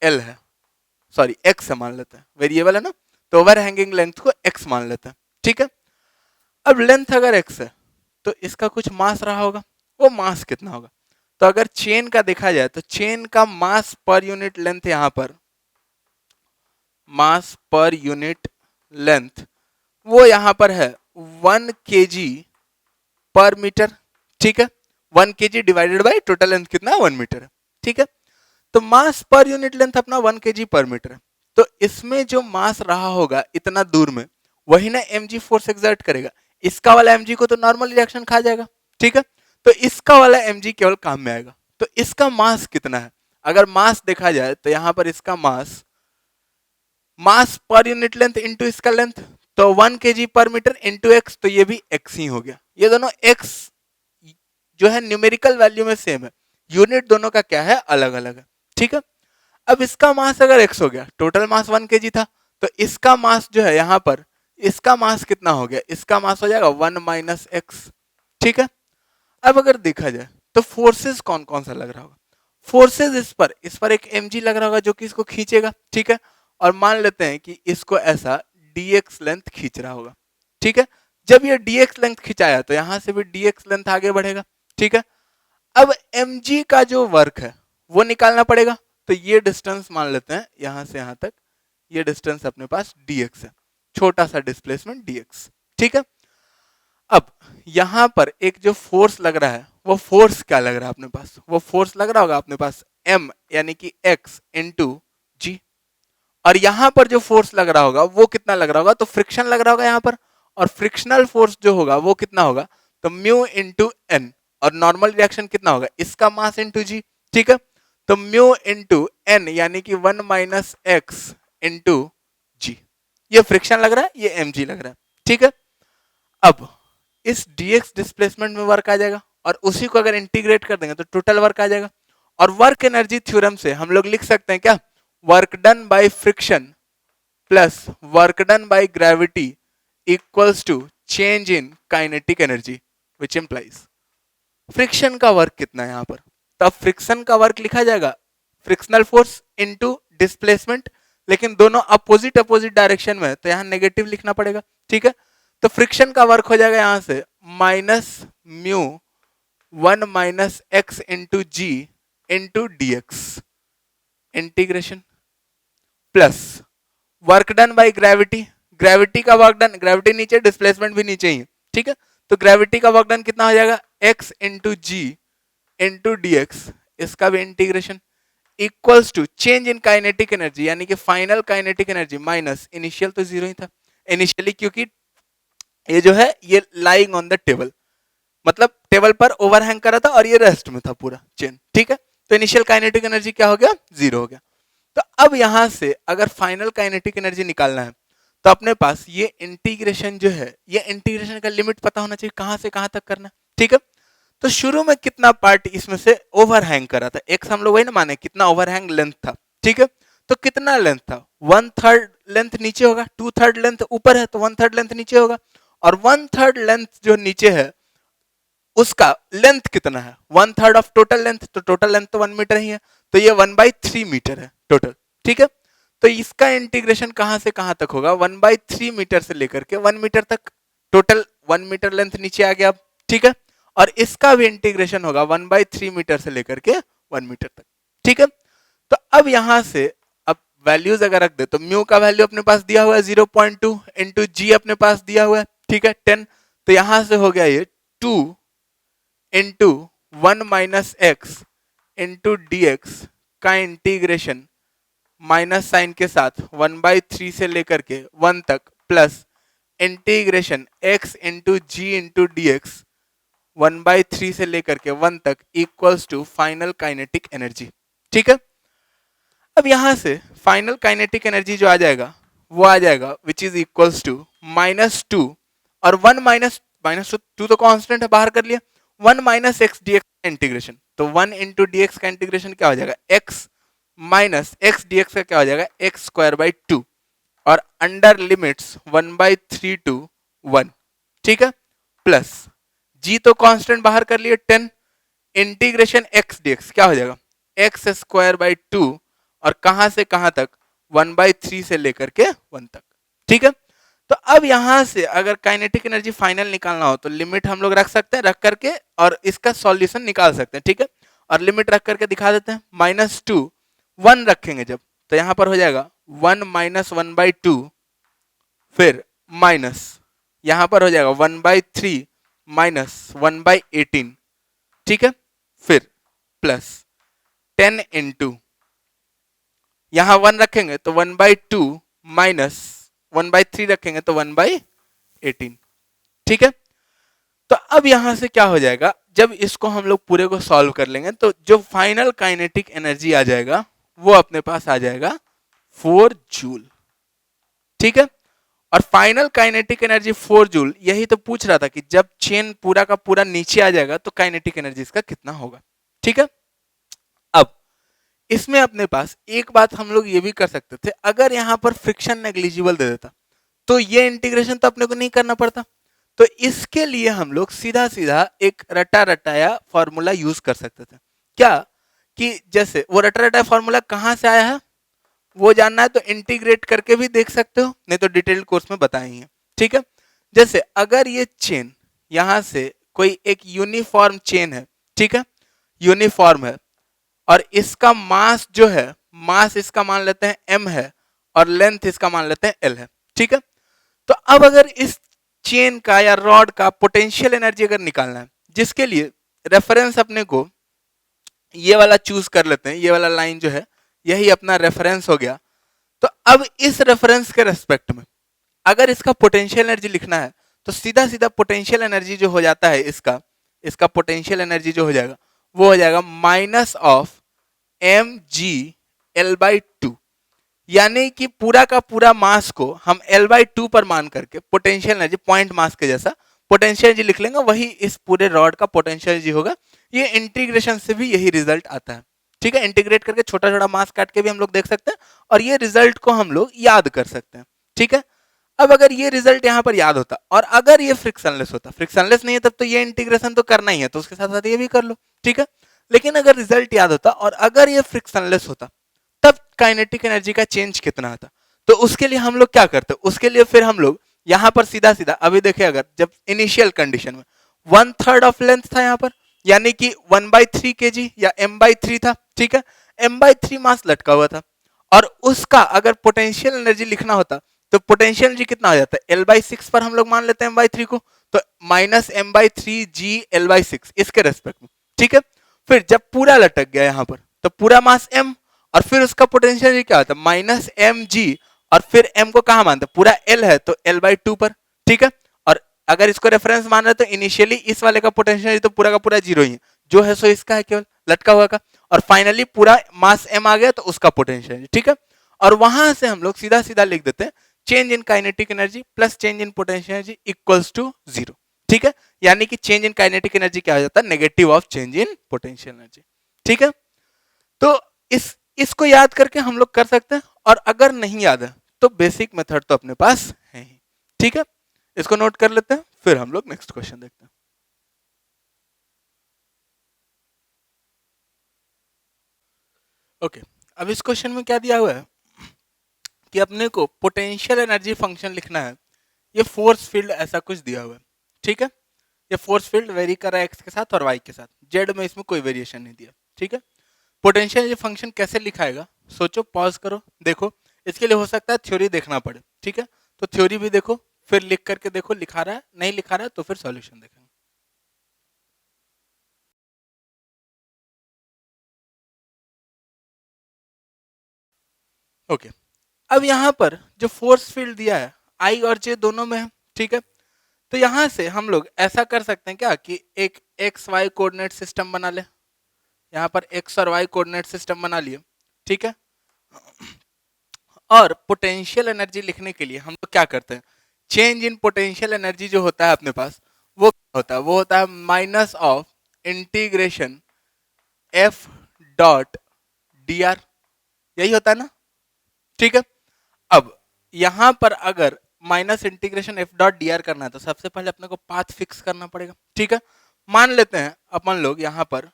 एल है, सॉरी एक्स है, मान लेते हैं, वेरिएबल है ना, तो ओवर हैंगिंग लेंथ को एक्स मान लेते हैं। ठीक है, अब लेंथ अगर एक्स है तो इसका कुछ मास रहा होगा, वो मास कितना होगा? तो अगर चेन का देखा जाए तो चेन का मास पर यूनिट लेंथ, यहां पर मास पर यूनिट लेंथ वो यहां पर है 1 kg पर मीटर। ठीक है, 1 kg divided by total length कितना है 1 मीटर है। ठीक है, तो मास पर यूनिट लेंथ अपना 1 kg पर मीटर है, तो इसमें जो मास रहा होगा इतना दूर में वही ना mg फोर्स एक्सर्ट करेगा। इसका वाला mg को तो नॉर्मल रिएक्शन खा जाएगा। ठीक है, तो इसका वाला mg केवल काम में आएगा। तो इसका मास कितना है? अगर मास देखा जाए तो यहां पर इसका मास पर यूनिट लेंथ इंटू इसका लेंथ, तो 1 kg पर मीटर इंटू एक्स, तो ये भी x ही हो गया। ये दोनों x जो है न्यूमेरिकल वैल्यू में सेम है, यूनिट दोनों का क्या है, अलग अलग है। ठीक है, अब इसका मास अगर x हो गया, टोटल मास 1 kg था, तो इसका मास जो है यहाँ पर, इसका मास कितना हो गया, इसका मास हो जाएगा 1 माइनस एक्स। ठीक है, अब अगर देखा जाए तो फोर्सेस कौन कौन सा लग रहा होगा? फोर्सेस इस पर एक mg लग रहा होगा जो कि इसको खींचेगा। ठीक है, और मान लेते हैं कि इसको ऐसा dx लेंथ खींच रहा होगा। ठीक है, जब ये dx लेंथ खिंचाया तो यहां से भी dx लेंथ आगे बढ़ेगा। ठीक है, अब mg का जो वर्क है वो निकालना पड़ेगा, तो ये डिस्टेंस मान लेते हैं यहां से यहां तक, ये डिस्टेंस अपने पास dx है, छोटा सा डिस्प्लेसमेंट dx। ठीक है, अब यहां पर एक जो फोर्स लग रहा है वो फोर्स क्या लग रहा है अपने पास? वो फोर्स लग रहा होगा अपने पास m यानी कि x इंटू जी, और यहां पर जो फोर्स लग रहा होगा वो कितना लग रहा होगा? तो फ्रिक्शन लग रहा होगा यहां पर, और फ्रिक्शनल फोर्स जो होगा वो कितना होगा? तो म्यू इंटू एन, और नॉर्मल रिएक्शन कितना होगा? इसका मास इंटू जी। ठीक है, तो म्यू इंटू एन यानी कि 1 माइनस एक्स इंटू जी, ये फ्रिक्शन लग रहा है, ये एम लग रहा है। ठीक है, अब इस dx डिस्प्लेसमेंट में वर्क आ जाएगा, और उसी को अगर इंटीग्रेट कर देंगे तो टोटल वर्क आ जाएगा। और वर्क एनर्जी थ्योरम से हम लोग लिख सकते हैं क्या? Work done by friction plus work done by gravity equals to change in kinetic energy, which implies friction का वर्क कितना है यहाँ पर, तब फ्रिक्शन का वर्क लिखा जाएगा फ्रिक्शनल फोर्स इनटू डिस्प्लेसमेंट, लेकिन दोनों अपोजिट अपोजिट डायरेक्शन में है तो यहाँ नेगेटिव लिखना पड़ेगा, ठीक है। तो फ्रिक्शन का वर्क हो जाएगा यहां से minus mu 1 minus X into G into D X integration plus work done by gravity, gravity का वर्क डन, ग्रेविटी नीचे डिस्प्लेसमेंट भी नीचे ही है, ठीक है। तो ग्रेविटी का वर्क डन कितना हो जाएगा x into G into D X, इसका भी integration equals to change in kinetic energy, यानी कि final kinetic energy minus initial तो जीरो ही था इनिशियली, क्योंकि ये जो है ये लाइंग ऑन द टेबल, मतलब टेबल पर ओवरहैंग करा था और ये रेस्ट में था पूरा चेन, ठीक है। तो इनिशियल काइनेटिक एनर्जी क्या हो गया, जीरो हो गया। तो अब यहां से अगर फाइनल काइनेटिक एनर्जी निकालना है तो अपने पास ये इंटीग्रेशन जो है, ये इंटीग्रेशन का लिमिट पता होना चाहिए कहां से कहां तक करना है, ठीक है। तो शुरू में कितना पार्ट इसमें से ओवरहैंग करा था, एक्स हम लोग वही ना माने कितना ओवरहैंग लेंथ था, ठीक है। तो कितना लेंथ था, 1/3 लेंथ नीचे होगा, 2/3 लेंथ ऊपर है तो 1/3 लेंथ नीचे होगा, और 1/3 लेंथ जो नीचे है उसका लेंथ कितना है, 1/3 ऑफ टोटल लेंथ, तो टोटल लेंथ तो 1 मीटर ही है, तो ये 1/3 मीटर है टोटल, ठीक है। तो इसका इंटीग्रेशन कहां से कहां तक होगा, 1/3 मीटर से लेकर के 1 मीटर तक, टोटल 1 मीटर लेंथ नीचे आ गया, ठीक है। और इसका भी इंटीग्रेशन होगा 1/3 मीटर से लेकर के 1 मीटर तक, ठीक है। तो अब यहां से अब वैल्यूज अगर रख दे तो म्यू का वैल्यू अपने पास दिया हुआ है 0.2 इंटू जी अपने पास दिया हुआ है, ठीक है 10, तो यहां से हो गया ये 2 into 1 minus X into D X का इंटीग्रेशन माइनस साइन के साथ 1/3 से लेकर के 1 तक plus integration x into G into D X 1/3 से लेकर के 1 तक equals to final kinetic energy, ठीक है। अब यहां से फाइनल काइनेटिक एनर्जी जो आ जाएगा वो आ जाएगा विच इज इक्वल्स टू -2 और 1 माइनस टू तो कांस्टेंट है बाहर कर लिया, 1 माइनस एक्स डी एक्स का इंटीग्रेशन, तो 1 इंटू डी एक्स का इंटीग्रेशन क्या हो जाएगा x minus x D X का क्या हो जाएगा एक्स स्क्वायर बाई 2 और अंडर लिमिट्स 1/3 टू 1, ठीक है, प्लस जी तो कांस्टेंट बाहर कर लिए 10 इंटीग्रेशन एक्स डी एक्स क्या हो जाएगा एक्स स्क्वायर बाई 2 और कहां से कहां तक 1/3 से लेकर के 1 तक, ठीक है। तो अब यहां से अगर काइनेटिक एनर्जी फाइनल निकालना हो तो लिमिट हम लोग रख सकते हैं, रख करके और इसका सॉल्यूशन निकाल सकते हैं, ठीक है। और लिमिट रख करके दिखा देते हैं, -2 1 रखेंगे जब तो यहां पर हो जाएगा 1 माइनस 1/2, फिर माइनस यहां पर हो जाएगा 1/3 माइनस 1/18, ठीक है, फिर प्लस 10 इंटू यहां 1 रखेंगे तो 1/2 माइनस 1/3 रखेंगे तो 1/18, ठीक है। तो अब यहां से क्या हो जाएगा, जब इसको हम लोग पूरे को सॉल्व कर लेंगे तो जो फाइनल काइनेटिक एनर्जी आ जाएगा वो अपने पास आ जाएगा 4 जूल, ठीक है। और फाइनल काइनेटिक एनर्जी 4 जूल, यही तो पूछ रहा था कि जब चेन पूरा का पूरा नीचे आ जाएगा तो काइनेटिक एनर्जी इसका कितना होगा, ठीक है। अब इसमें अपने पास एक बात हम लोग ये भी कर सकते थे, अगर यहां पर फ्रिक्शन नेग्लिजिबल दे देता तो ये इंटीग्रेशन तो अपने को नहीं करना पड़ता, तो इसके लिए हम लोग सीधा सीधा एक रटा रटाया फॉर्मूला यूज कर सकते थे, क्या कि जैसे वो रटा रटाया फॉर्मूला कहां से आया है वो जानना है तो इंटीग्रेट करके भी देख सकते हो, नहीं तो डिटेल्ड कोर्स में बताएंगे, ठीक है। जैसे अगर ये चेन यहां से कोई एक यूनिफॉर्म चेन है, ठीक है, यूनिफॉर्म है और इसका मास जो है, मास इसका मान लेते हैं m है और लेंथ इसका मान लेते हैं l है, ठीक है। तो अब अगर इस चेन का या रॉड का पोटेंशियल एनर्जी अगर निकालना है, जिसके लिए रेफरेंस अपने को ये वाला चूज कर लेते हैं, ये वाला लाइन जो है यही अपना रेफरेंस हो गया, तो अब इस रेफरेंस के रेस्पेक्ट में अगर इसका पोटेंशियल एनर्जी लिखना है तो सीधा सीधा पोटेंशियल एनर्जी जो हो जाता है इसका पोटेंशियल एनर्जी जो हो जाएगा वो हो जाएगा माइनस ऑफ mg/L/2, यानी कि पूरा का पूरा मास को हम L/2 पर मान करके पोटेंशियल एनर्जी पॉइंट मास के जैसा पोटेंशियल एनर्जी लिख लेंगे, वही इस पूरे रॉड का पोटेंशियल एनर्जी होगा। ये इंटीग्रेशन से भी यही रिजल्ट आता है, ठीक है। इंटीग्रेट करके छोटा छोटा मास काट के भी हम लोग देख सकते हैं और ये रिजल्ट को हम लोग याद कर सकते हैं, ठीक है। अब अगर ये रिजल्ट यहां पर याद होता और अगर ये फ्रिक्शनलेस होता, फ्रिक्शनलेस नहीं है तब तो ये इंटीग्रेशन तो करना ही है, तो उसके साथ साथ ये भी कर लो, ठीक है। लेकिन अगर रिजल्ट याद होता और अगर ये फ्रिक्शनलेस होता तब काइनेटिक एनर्जी का चेंज कितना आता। तो उसके लिए हम लोग क्या करते, उसके लिए फिर हम लोग यहां पर सीधा सीधा अभी देखिए, अगर जब इनिशियल कंडीशन में 1/3 ऑफ लेंथ था यहाँ पर, यानी कि 1/3 kg या m/3 था, ठीक है, m/3 मास लटका हुआ था, और उसका अगर पोटेंशियल एनर्जी लिखना होता तो पोटेंशियल एनर्जी कितना हो जाता है, L/6 पर हम लोग मान लेते हैं m/3 को, तो -m/3g L/6 इसके रेस्पेक्ट में, ठीक है। फिर जब पूरा लटक गया यहाँ पर तो पूरा मास m, और फिर उसका पोटेंशियल एनर्जी क्या होता है, -mg, और फिर m को कहाँ मानते, पूरा L है तो L/2 पर, ठीक है। और अगर इसको रेफरेंस मान रहे तो इनिशियली इस वाले का पोटेंशियल तो पूरा का पूरा जीरो ही है, जो है सो इसका है केवल लटका हुआ का, और फाइनली पूरा मास m आ गया तो उसका पोटेंशियल, ठीक है। और वहां से हम लोग सीधा सीधा लिख देते हैं change in kinetic energy plus change in potential energy equals to 0, ठीक है। यानी कि चेंज इन काइनेटिक एनर्जी क्या हो जाता है, negative of change in potential energy, ठीक है। तो इसको याद करके हम लोग कर सकते हैं, और अगर नहीं याद है तो बेसिक मेथड तो अपने पास है ही, ठीक है। इसको नोट कर लेते हैं, फिर हम लोग नेक्स्ट क्वेश्चन देखते हैं। ओके, अब इस क्वेश्चन में क्या दिया हुआ है कि अपने को पोटेंशियल एनर्जी फंक्शन लिखना है, ये फोर्स फील्ड ऐसा कुछ दिया हुआ है, ठीक है। ये फोर्स फील्ड वेरी कर रहा है एक्स के साथ और वाई के साथ, जेड में इसमें कोई वेरिएशन नहीं दिया, ठीक है। पोटेंशियल एनर्जी फंक्शन कैसे लिखाएगा, सोचो, पॉज करो, देखो। इसके लिए हो सकता है थ्योरी देखना पड़े, ठीक है, तो थ्योरी भी देखो, फिर लिख करके देखो लिखा रहा है, नहीं लिखा रहा है तो फिर सॉल्यूशन देखेंगे। ओके, अब यहाँ पर जो फोर्स फील्ड दिया है आई और जे दोनों में है, ठीक है। तो यहाँ से हम लोग ऐसा कर सकते हैं क्या कि एक एक्स वाई कोऑर्डिनेट सिस्टम बना ले, यहाँ पर एक्स और वाई कोऑर्डिनेट सिस्टम बना लिए, ठीक है। और पोटेंशियल एनर्जी लिखने के लिए हम लोग क्या करते हैं, चेंज इन पोटेंशियल एनर्जी जो होता है अपने पास वो क्या होता है, वो होता है minus of integration F dot D R, यही होता है ना, ठीक है। अब यहां पर अगर minus integration F dot D R करना है तो सबसे पहले अपने को पाथ फिक्स करना पड़ेगा, ठीक है। मान लेते हैं अपन लोग यहां पर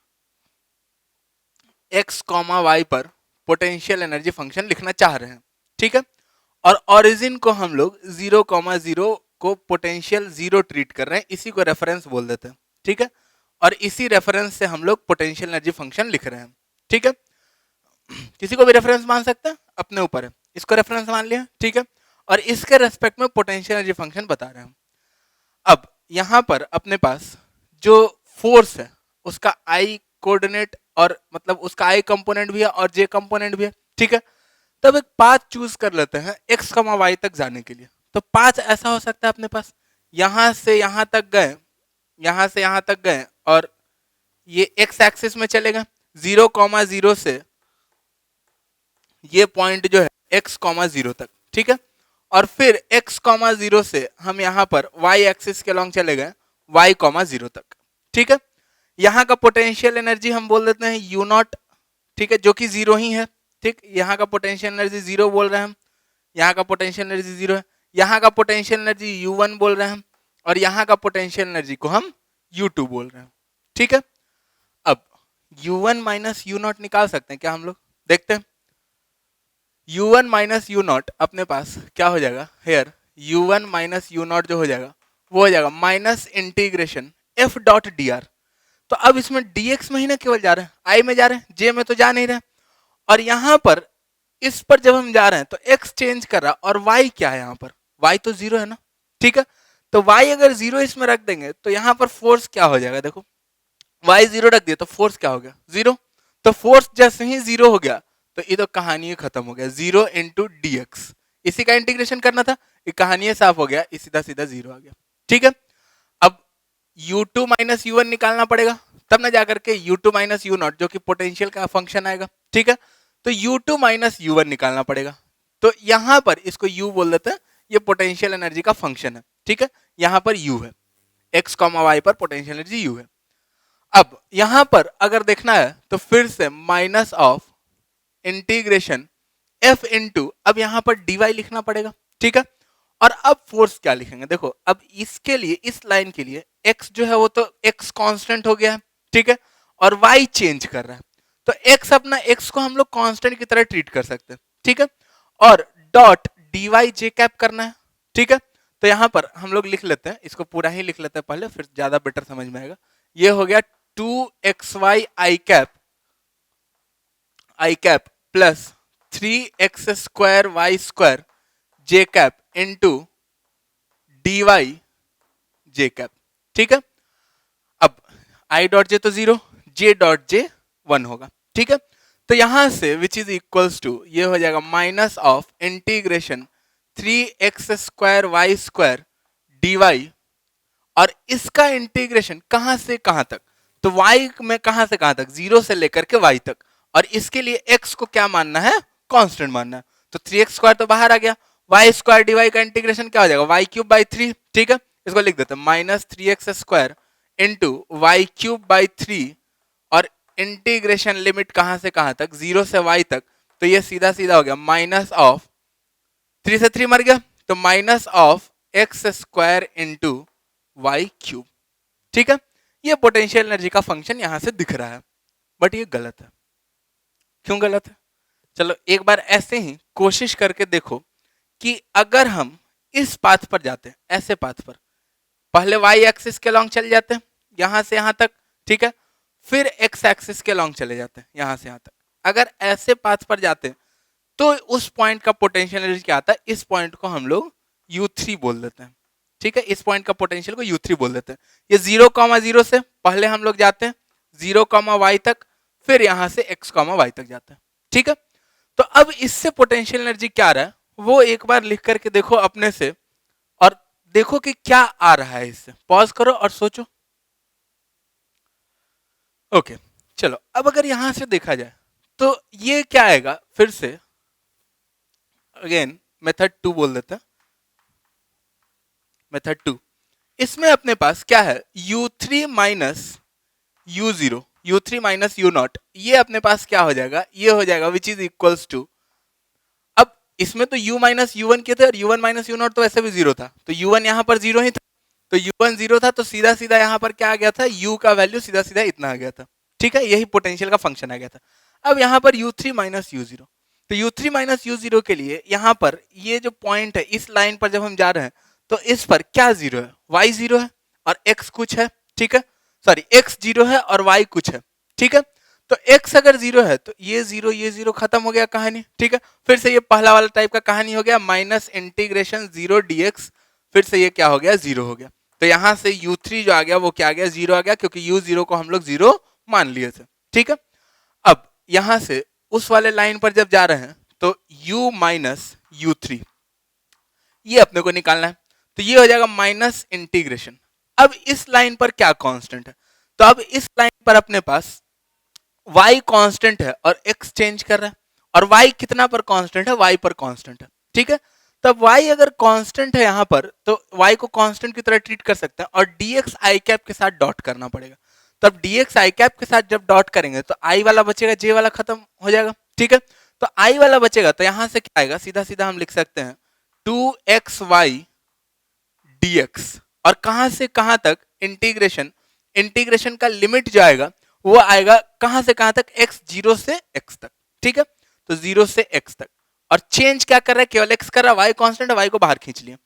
एक्स कॉमा वाई पर पोटेंशियल एनर्जी फंक्शन लिखना चाह रहे हैं, ठीक है। और ओरिजिन को हम लोग 0,0 को पोटेंशियल 0 ट्रीट कर रहे हैं, इसी को रेफरेंस बोल देते हैं, ठीक है। और इसी रेफरेंस से हम लोग पोटेंशियल एनर्जी फंक्शन लिख रहे हैं, ठीक है। किसी को भी रेफरेंस मान सकते हैं, अपने ऊपर है, इसको रेफरेंस मान लिया, ठीक है। और इसके रेस्पेक्ट में पोटेंशियल एनर्जी फंक्शन बता रहे हैं। अब यहां पर अपने पास जो फोर्स है उसका आई कोऑर्डिनेट, और मतलब उसका आई कंपोनेंट भी है और जे कंपोनेंट भी है, ठीक है। तब एक पाथ चूज कर लेते हैं एक्स कमा वाई तक जाने के लिए। तो पाथ ऐसा हो सकता है अपने पास, यहां से यहां तक गए, यहां से यहां तक गए, और ये एक्स एक्सिस में चले गए 0,0 से ये पॉइंट जो है x,0 तक, ठीक है। और फिर x,0 से हम यहां पर y एक्सिस के लॉन्ग चले गए y,0 तक, ठीक है। यहाँ का पोटेंशियल एनर्जी हम बोल देते हैं u नॉट, ठीक है, जो कि 0 ही है, ठीक। यहाँ का पोटेंशियल एनर्जी 0 बोल रहे हैं हम, यहाँ का पोटेंशियल एनर्जी 0 है, यहाँ का पोटेंशियल एनर्जी u1 बोल रहे हैं हम, और यहाँ का पोटेंशियल एनर्जी को हम u2 बोल रहे हैं, ठीक है। अब u1 माइनस u नॉट निकाल सकते हैं क्या हम लोग, देखते हैं। u1 माइनस यू नॉट अपने पास क्या हो जाएगा, hair u1 minus you not जो हो जाएगा वो हो जाएगा minus integration f dot D R. तो अब इसमें dx में ही ना केवल जा रहे हैं, i में जा रहे हैं, j में तो जा नहीं रहे। और यहां पर इस पर जब हम जा रहे हैं तो x चेंज कर रहा, और y क्या है यहाँ पर, y तो 0 है ना, ठीक है। तो y अगर 0 इसमें रख देंगे तो यहाँ पर फोर्स क्या हो जाएगा, देखो y 0 रख दिया तो फोर्स क्या हो गया, 0। तो फोर्स जैसे ही 0 हो गया तो ये तो कहानी खत्म हो गया, 0 इंटू डी एक्स, इसी का इंटीग्रेशन करना था, ये कहानी साफ हो गया, सीधा सीधा 0 आ गया, ठीक है। अब u2 माइनस u1 निकालना पड़ेगा, तब ना जाकर के u2 माइनस u नॉट जो कि पोटेंशियल का फंक्शन आएगा, ठीक है। तो u2 माइनस u1 निकालना पड़ेगा, तो यहां पर इसको u बोल देते हैं, ये पोटेंशियल एनर्जी का फंक्शन है, ठीक है। यहां पर u है, x, y पर पोटेंशियल एनर्जी u है। अब यहां पर अगर देखना है तो फिर से minus of integration f into, अब यहां पर dy लिखना पड़ेगा, ठीक है। और अब फोर्स क्या लिखेंगे, देखो अब इसके लिए, इस लाइन के लिए x जो है वो तो x कांस्टेंट हो गया है, ठीक है। और y चेंज कर रहा है, तो x अपना x को हम लोग कांस्टेंट की तरह ट्रीट कर सकते हैं, ठीक है। और डॉट dy j कैप करना है, ठीक है। तो यहां पर हम लोग लिख लेते हैं, इसको पूरा ही लिख लेते हैं पहले, फिर ज्यादा बेटर समझ में आएगा। ये हो गया 2xy i cap plus 3x square y square j cap into dy j cap, ठीक है। अब i डॉट जे तो 0, j डॉट जे 1 होगा, ठीक है। तो यहां से विच इज इक्वल्स टू ये हो जाएगा minus of integration 3x square y square dy, और इसका इंटीग्रेशन कहां से कहां तक, तो y में कहां से कहां तक, 0 से लेकर के y तक, और इसके लिए x को क्या मानना है, कांस्टेंट मानना है। तो 3x स्क्वायर तो बाहर आ गया, y स्क्वायर dy का इंटीग्रेशन क्या हो जाएगा, y क्यूब बाई 3, ठीक है। इसको लिख देते हैं minus 3x square into Y cube by 3, और इंटीग्रेशन लिमिट कहां से कहां तक, 0 से y तक, तो ये सीधा सीधा हो गया माइनस ऑफ 3 से 3 मर गया, तो minus of X square into Y cube, ठीक है। ये पोटेंशियल एनर्जी का फंक्शन यहां से दिख रहा है, बट ये गलत है। क्यों गलत है, चलो एक बार ऐसे ही कोशिश करके देखो कि अगर हम इस पाथ पर जाते हैं, ऐसे पाथ पर, पहले वाई एक्सिस के लॉन्ग चले जाते हैं यहां से यहां तक, ठीक है, फिर एक्स एक्सिस के लॉन्ग चले जाते हैं यहां से यहां तक। अगर ऐसे पाथ पर जाते हैं तो उस पॉइंट का पोटेंशियल एनर्जी क्या आता है, इस पॉइंट को हम लोग U3 बोल देते हैं, ठीक है। इस पॉइंट का पोटेंशियल को U3 बोल देते हैं। ये 0,0 से पहले हम लोग जाते हैं 0,y तक, फिर यहां से x,y तक जाते हैं, ठीक है। तो अब इससे पोटेंशियल एनर्जी क्या आ रहा है वो एक बार लिख करके देखो अपने से, और देखो कि क्या आ रहा है इससे, पॉज करो और सोचो। ओके चलो, अब अगर यहां से देखा जाए तो ये क्या आएगा, फिर से अगेन मेथड 2 बोल देते हैं, मेथड 2, इसमें अपने पास क्या है, U3 minus U0, U3 minus U0, ये अपने पास क्या हो जाएगा, ये हो जाएगा विच इज इक्वल्स टू, अब इसमें तो U माइनस U1 के थे और U1 माइनस U0 तो ऐसे भी 0 था, तो U1 यहां पर 0 ही था, तो U1 0 था, तो सीधा सीधा यहां पर क्या आ गया था, U का वैल्यू सीधा सीधा इतना आ गया था, ठीक है। यही पोटेंशियल का फंक्शन आ गया था। अब यहां पर U3 माइनस U0, तो U3 माइनस U0 के लिए यहां पर ये जो पॉइंट है, इस लाइन पर जब हम जा रहे हैं तो इस पर क्या 0 है, y 0 है और x कुछ है, ठीक है, सॉरी x 0 है और y कुछ है, ठीक है। तो x अगर 0 है तो ये 0 खत्म हो गया कहानी, ठीक है। फिर से ये पहला वाला टाइप का कहानी हो गया, माइनस इंटीग्रेशन 0 dx, फिर से ये क्या हो गया, 0 हो गया। तो यहां से U3 जो आ गया वो क्या आ गया, 0 आ गया, क्योंकि U0 को हम लोग 0 मान लिए थे, ठीक है। अब यहां से उस वाले लाइन पर जब जा रहे हैं तो U माइनस U3 ये अपने को निकालना है, तो ये हो जाएगा माइनस इंटीग्रेशन। अब इस लाइन पर क्या कांस्टेंट है, तो अब इस लाइन पर अपने पास y कांस्टेंट है और x चेंज कर रहा है, और y कितना पर कांस्टेंट है, y पर कांस्टेंट है, ठीक है। तब y अगर कांस्टेंट है यहां पर तो y को कांस्टेंट की तरह ट्रीट कर सकते हैं, और dx i कैप के साथ डॉट करना पड़ेगा। तब dx i कैप के साथ जब डॉट करेंगे तो i वाला बचेगा, j वाला खत्म हो जाएगा, ठीक है। तो i वाला बचेगा, तो यहां से क्या आएगा, सीधा सीधा हम लिख सकते हैं 2xy dx, और कहां से कहां तक इंटीग्रेशन, इंटीग्रेशन का लिमिट जो आएगा वो आएगा कहां से कहां तक, x 0 से x तक, ठीक है। तो 0 से x तक, और चेंज क्या कर रहा है, केवल x कर रहा है, y कांस्टेंट है, y को बाहर खींच लिया,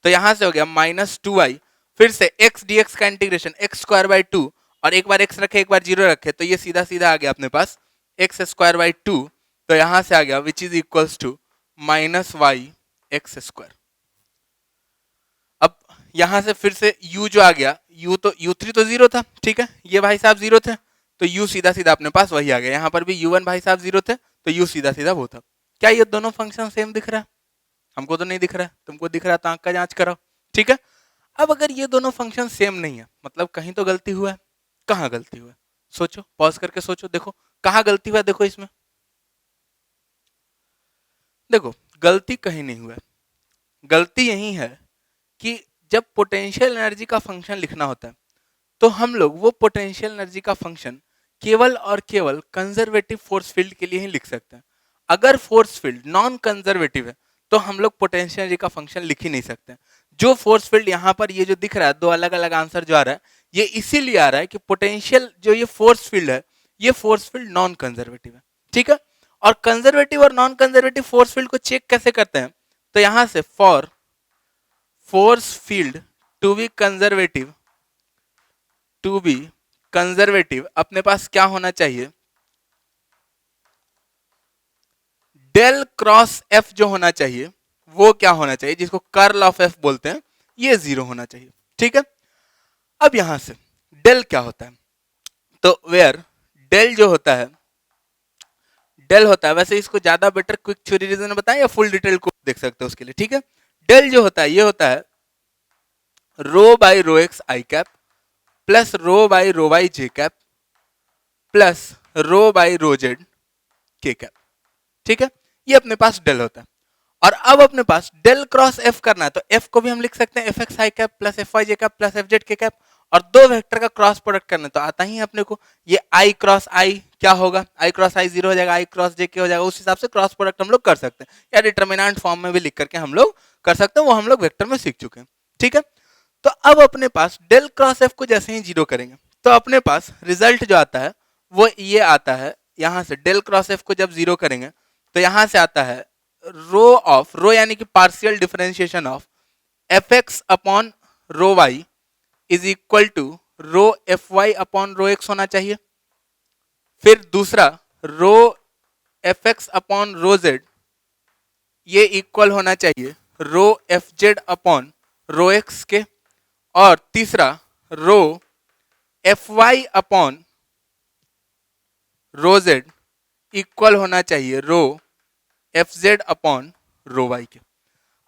तो यहां से हो गया माइनस 2y, फिर से x dx का इंटीग्रेशन x स्क्वायर बाई 2, और एक बार x रखे एक बार 0 रखे, तो ये सीधा सीधा आ गया अपने पास x स्क्वायर बाई 2, तो यहां से आ गया which is equals to minus Y X square. अब यहां से फिर से u जो आ गया, u3 तो 0 था, ठीक है, ये भाई साहब 0 थे, तो u सीधा सीधा अपने पास वही आ गया, यहां पर भी u1 भाई साहब 0 थे, तो u सीधा सीधा वो था। क्या ये दोनों फंक्शन सेम दिख रहा है, हमको तो नहीं दिख रहा है, तुमको दिख रहा है तो आंख का जांच कराओ, ठीक है। अब अगर ये दोनों फंक्शन सेम नहीं है, मतलब कहीं तो गलती हुआ है, कहां गलती हुआ है, सोचो, पॉज करके सोचो, देखो कहां गलती हुआ है, देखो इसमें, देखो गलती कहीं नहीं हुआ है, गलती यही है कि जब पोटेंशियल एनर्जी का फंक्शन लिखना होता है तो हम लोग वो पोटेंशियल एनर्जी का फंक्शन केवल और केवल कंजर्वेटिव फोर्स फील्ड के लिए ही लिख सकते हैं। अगर फोर्स फील्ड नॉन कंजर्वेटिव है तो हम लोग पोटेंशियल एनर्जी का फंक्शन लिख ही नहीं सकते। जो फोर्स फील्ड यहाँ पर ये जो दिख रहा है, दो अलग अलग आंसर जो आ रहा है, ये इसीलिए आ रहा है कि पोटेंशियल जो ये फोर्स फील्ड है, ये फोर्स फील्ड नॉन कंजर्वेटिव है, ठीक है। और कंजर्वेटिव और नॉन कंजर्वेटिव फोर्स फील्ड को चेक कैसे करते हैं, तो यहां से for force field to be conservative, to be conservative अपने पास क्या होना चाहिए, डेल क्रॉस एफ जो होना चाहिए वो क्या होना चाहिए, जिसको कर्ल ऑफ एफ बोलते हैं, ये 0 होना चाहिए, ठीक है। अब यहां से डेल क्या होता है, तो वेयर डेल जो होता है, डेल होता है, वैसे इसको ज्यादा बेटर क्विक थ्योरी रीजन बताएं या फुल डिटेल को देख सकते हो उसके लिए, ठीक है। डेल जो होता है ये होता है rho by rho X I cap plus rho by rho Y J cap plus rho by rho Z K cap, ठीक है। ये अपने पास डेल होता है। और अब अपने पास डेल क्रॉस एफ करना है, तो एफ को भी हम लिख सकते हैं F x I cap plus F Y J cap plus F Z K cap, और दो वेक्टर का क्रॉस प्रोडक्ट करना है, तो आता ही है अपने को ये आई क्रॉस आई क्या होगा, आई क्रॉस आई 0 हो जाएगा, आई क्रॉस जे के हो जाएगा, उस हिसाब से क्रॉस प्रोडक्ट हम लोग कर सकते हैं, या डिटर्मिनेंट फॉर्म में भी लिख करके हम लोग कर सकते हैं, वो हम लोग वेक्टर में सीख चुके हैं, ठीक है। तो अब अपने पास डेल क्रॉस एफ को जैसे ही 0 करेंगे तो अपने पास रिजल्ट जो आता है वो ये आता है, यहां से डेल क्रॉस एफ को जब 0 करेंगे तो यहां से आता है रो ऑफ रो यानी कि partial differentiation of F X upon rho Y is equal to rho F Y upon rho X होना चाहिए। फिर दूसरा rho F X upon rho Z ये इक्वल होना चाहिए rho F Z upon rho X के। और तीसरा rho F Y upon rho Z equal होना चाहिए rho F Z upon rho Y के।